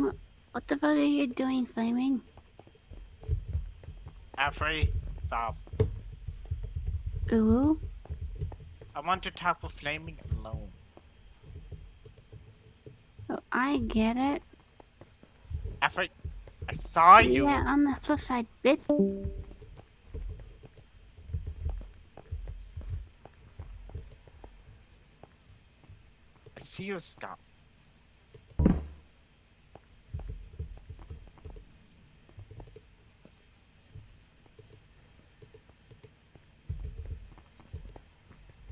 What the fuck are you doing, Flaming? Afri, stop. Ooh. I want to talk with Flaming alone. Oh, I get it. Afri, I saw you. Yeah, on the flip side, bitch. I see you, Scott.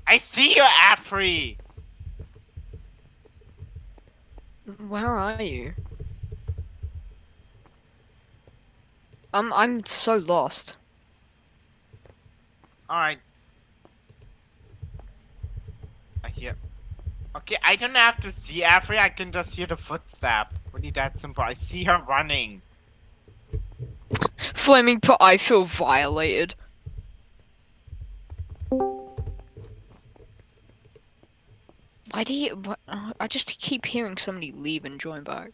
I see you, Afri! Where are you? I'm so lost. Alright. I hear. Okay, I don't have to see Afri, I can just hear the footstep. Really that simple. I see her running. Flaming, but I feel violated. Why do you? I just keep hearing somebody leave and join back.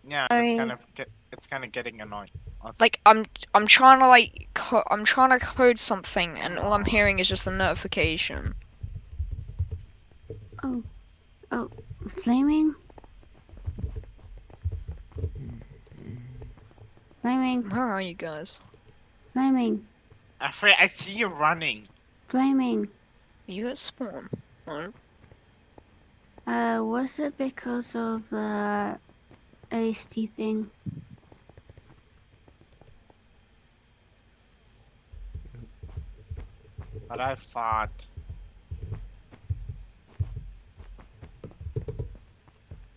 Yeah, it's kind of getting annoying. Also. Like I'm trying to I'm trying to code something, and all I'm hearing is just a notification. Oh, Flaming. Flaming. Where are you guys? Flaming. Afri, I see you running. Flaming. Are you at spawn? No. Was it because of the AST thing? But I fought.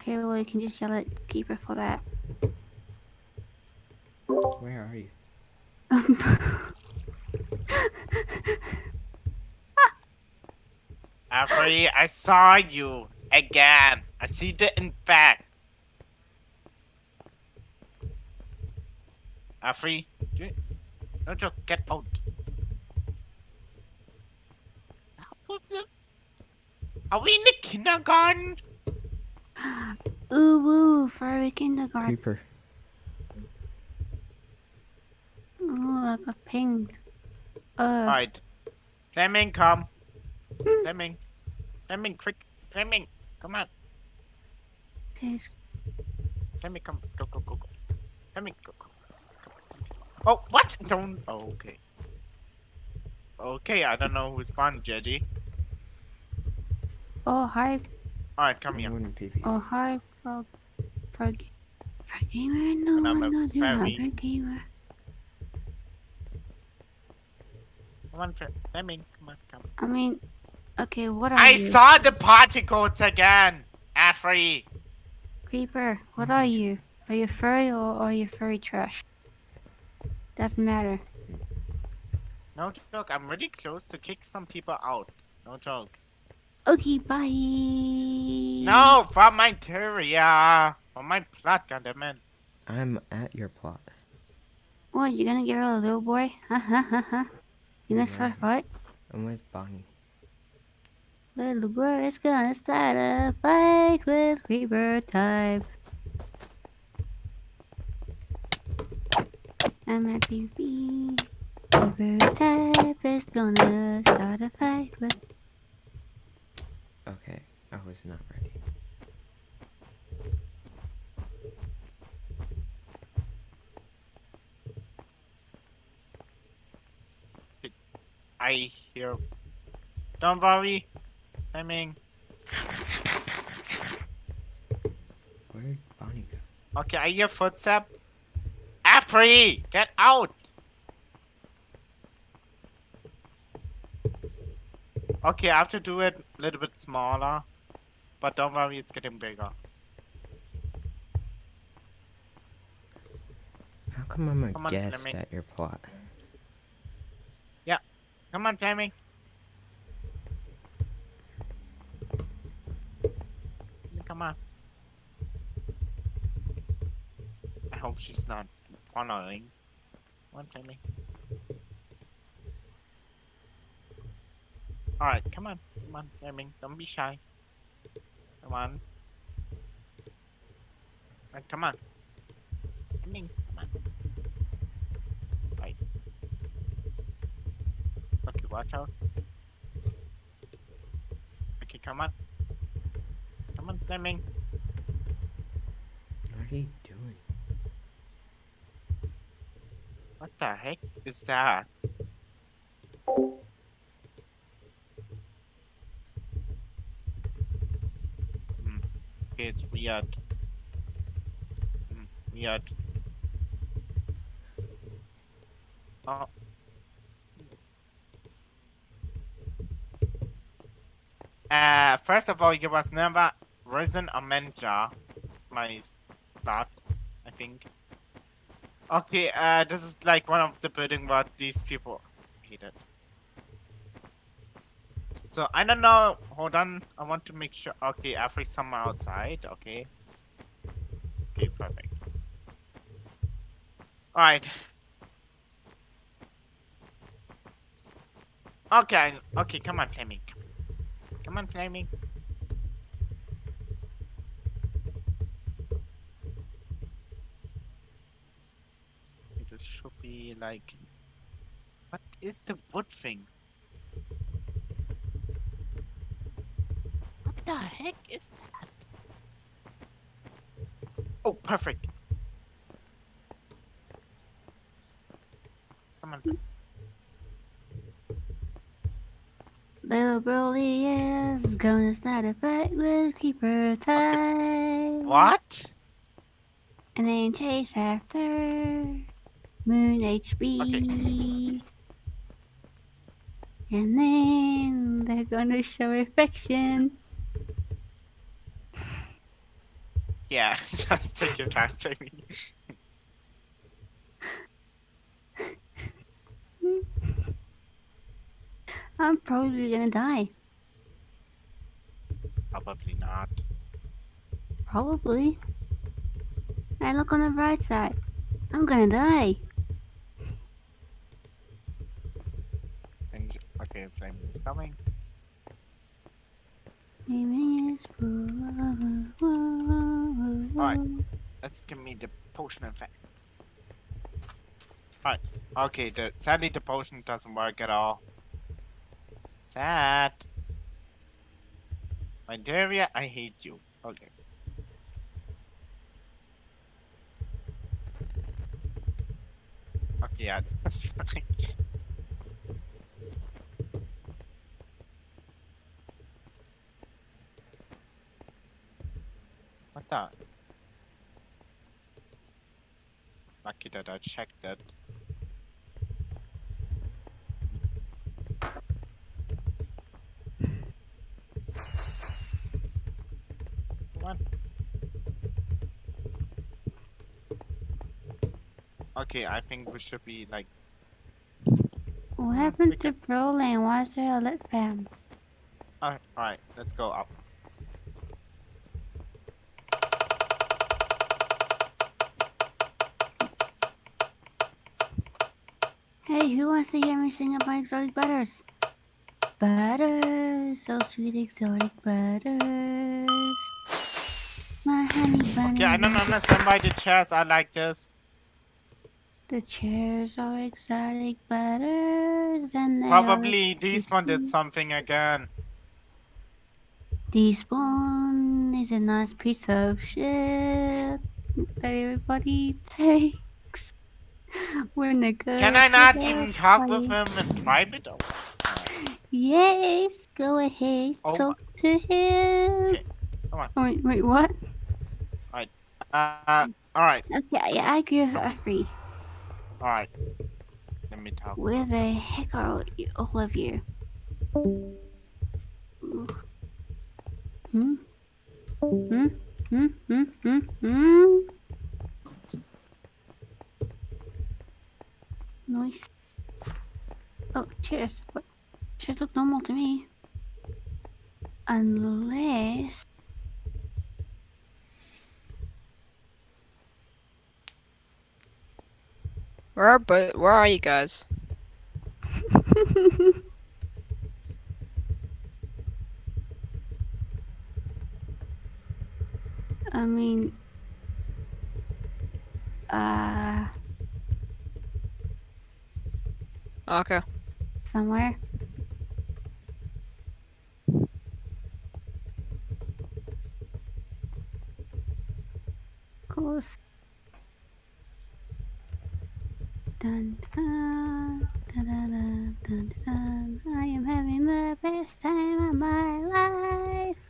Okay, well, you can just yell at Keeper for that. Where are you? Afri, I saw you again. I see the infect. Afri, no joke, get out. Are we in the kindergarten? Ooh woo, furry kindergarten. Creeper. Ooh, I got pinged. Alright. Fleming, come. Fleming. Fleming, quick. Fleming, come on. Fleming, come. Go, go, go, go. Fleming, go, go. Oh, what? Don't. Oh, okay. Okay, I don't know who spawned, Jeji. Oh, hi. Alright, come here. Oh, hi, Frog Gamer. No, I'm a not fairy. Frog Gamer. Come on, Fleming, come on, come. I mean, okay, what are I you? saw the particles again, Afri. Creeper, what are you? Are you furry or are you furry trash? Doesn't matter. No joke, I'm really close to kick some people out. No joke. Okay, bye. No, from my Tyria. From my plot, goddammit. I'm at your plot. What, you gonna get rid of a little boy? Ha ha ha ha. You gonna start a fight? I'm with Bonnie. Little boy is gonna start a fight with Creeper type. I'm at TV. Creeper type is gonna start a fight with. Okay, I was not ready. I hear. Don't worry. Fleming. Where did Bonnie go? Okay, I hear footstep. Afri, get out. Okay, I have to do it little bit smaller. But don't worry, it's getting bigger. How come I'm a Come on, guest Fleming. at your plot? Yeah. Come on, Fleming. Come on. I hope she's not following. Come on, Fleming. Alright, come on. Come on, Fleming. Don't be shy. Come on. Right, come on. Fleming, come on. Right. Okay, watch out. Okay, come on. Come on, Fleming. What are you doing? What the heck is that? Okay, it's weird. Weird. Oh. First of all, you was never risen a manager. My start, I think. Okay, this is like one of the building what these people hated. So I don't know. Hold on, I want to make sure. Okay, every summer outside. Okay. Okay, perfect. All right. Okay, okay, come on, Fleming. Come on, Fleming. It should be like. What is the wood thing? What the heck is that? Oh, perfect. Come on. Little Broly is gonna start a fight with Creeper Tide. What? And then chase after Moon HB. Okay. And then they're gonna show affection. Yeah, just take your time, Jamie. I'm probably gonna die. Probably not. Probably. I look on the bright side. I'm gonna die. Okay, flame is coming. Alright, let's give me the potion effect. Alright, okay, sadly the potion doesn't work at all. Sad. Nigeria, I hate you. Okay. Okay, yeah, that's fine. What the? Lucky that I checked it. What? Okay, I think we should be like. What happened to Broly? Why is there a lit fan? Alright, let's go up. Hey, who wants to hear me sing about exotic butters? Butter, so sweet exotic butters. My honey bunny. Okay, I don't understand why the chairs are like this. The chairs are exotic butters and they Probably this one did something again. This one is a nice piece of shit that everybody takes when they go. Can I not even talk with him in private? Oh. Yes, go ahead, talk to him. Okay, come on. Wait, what? Alright. Alright. Okay, yeah, I agree with free. Alright. Let me talk. Where the heck are all of you? Hmm? Hmm? Hmm? Hmm? Hmm? Hmm? Nice. Oh, cheers. What? Cheers look normal to me. Unless... Where are you guys? I mean... Okay. Somewhere. Of course. Dun, dun, dun, dun, dun, dun, dun. I am having the best time of my life.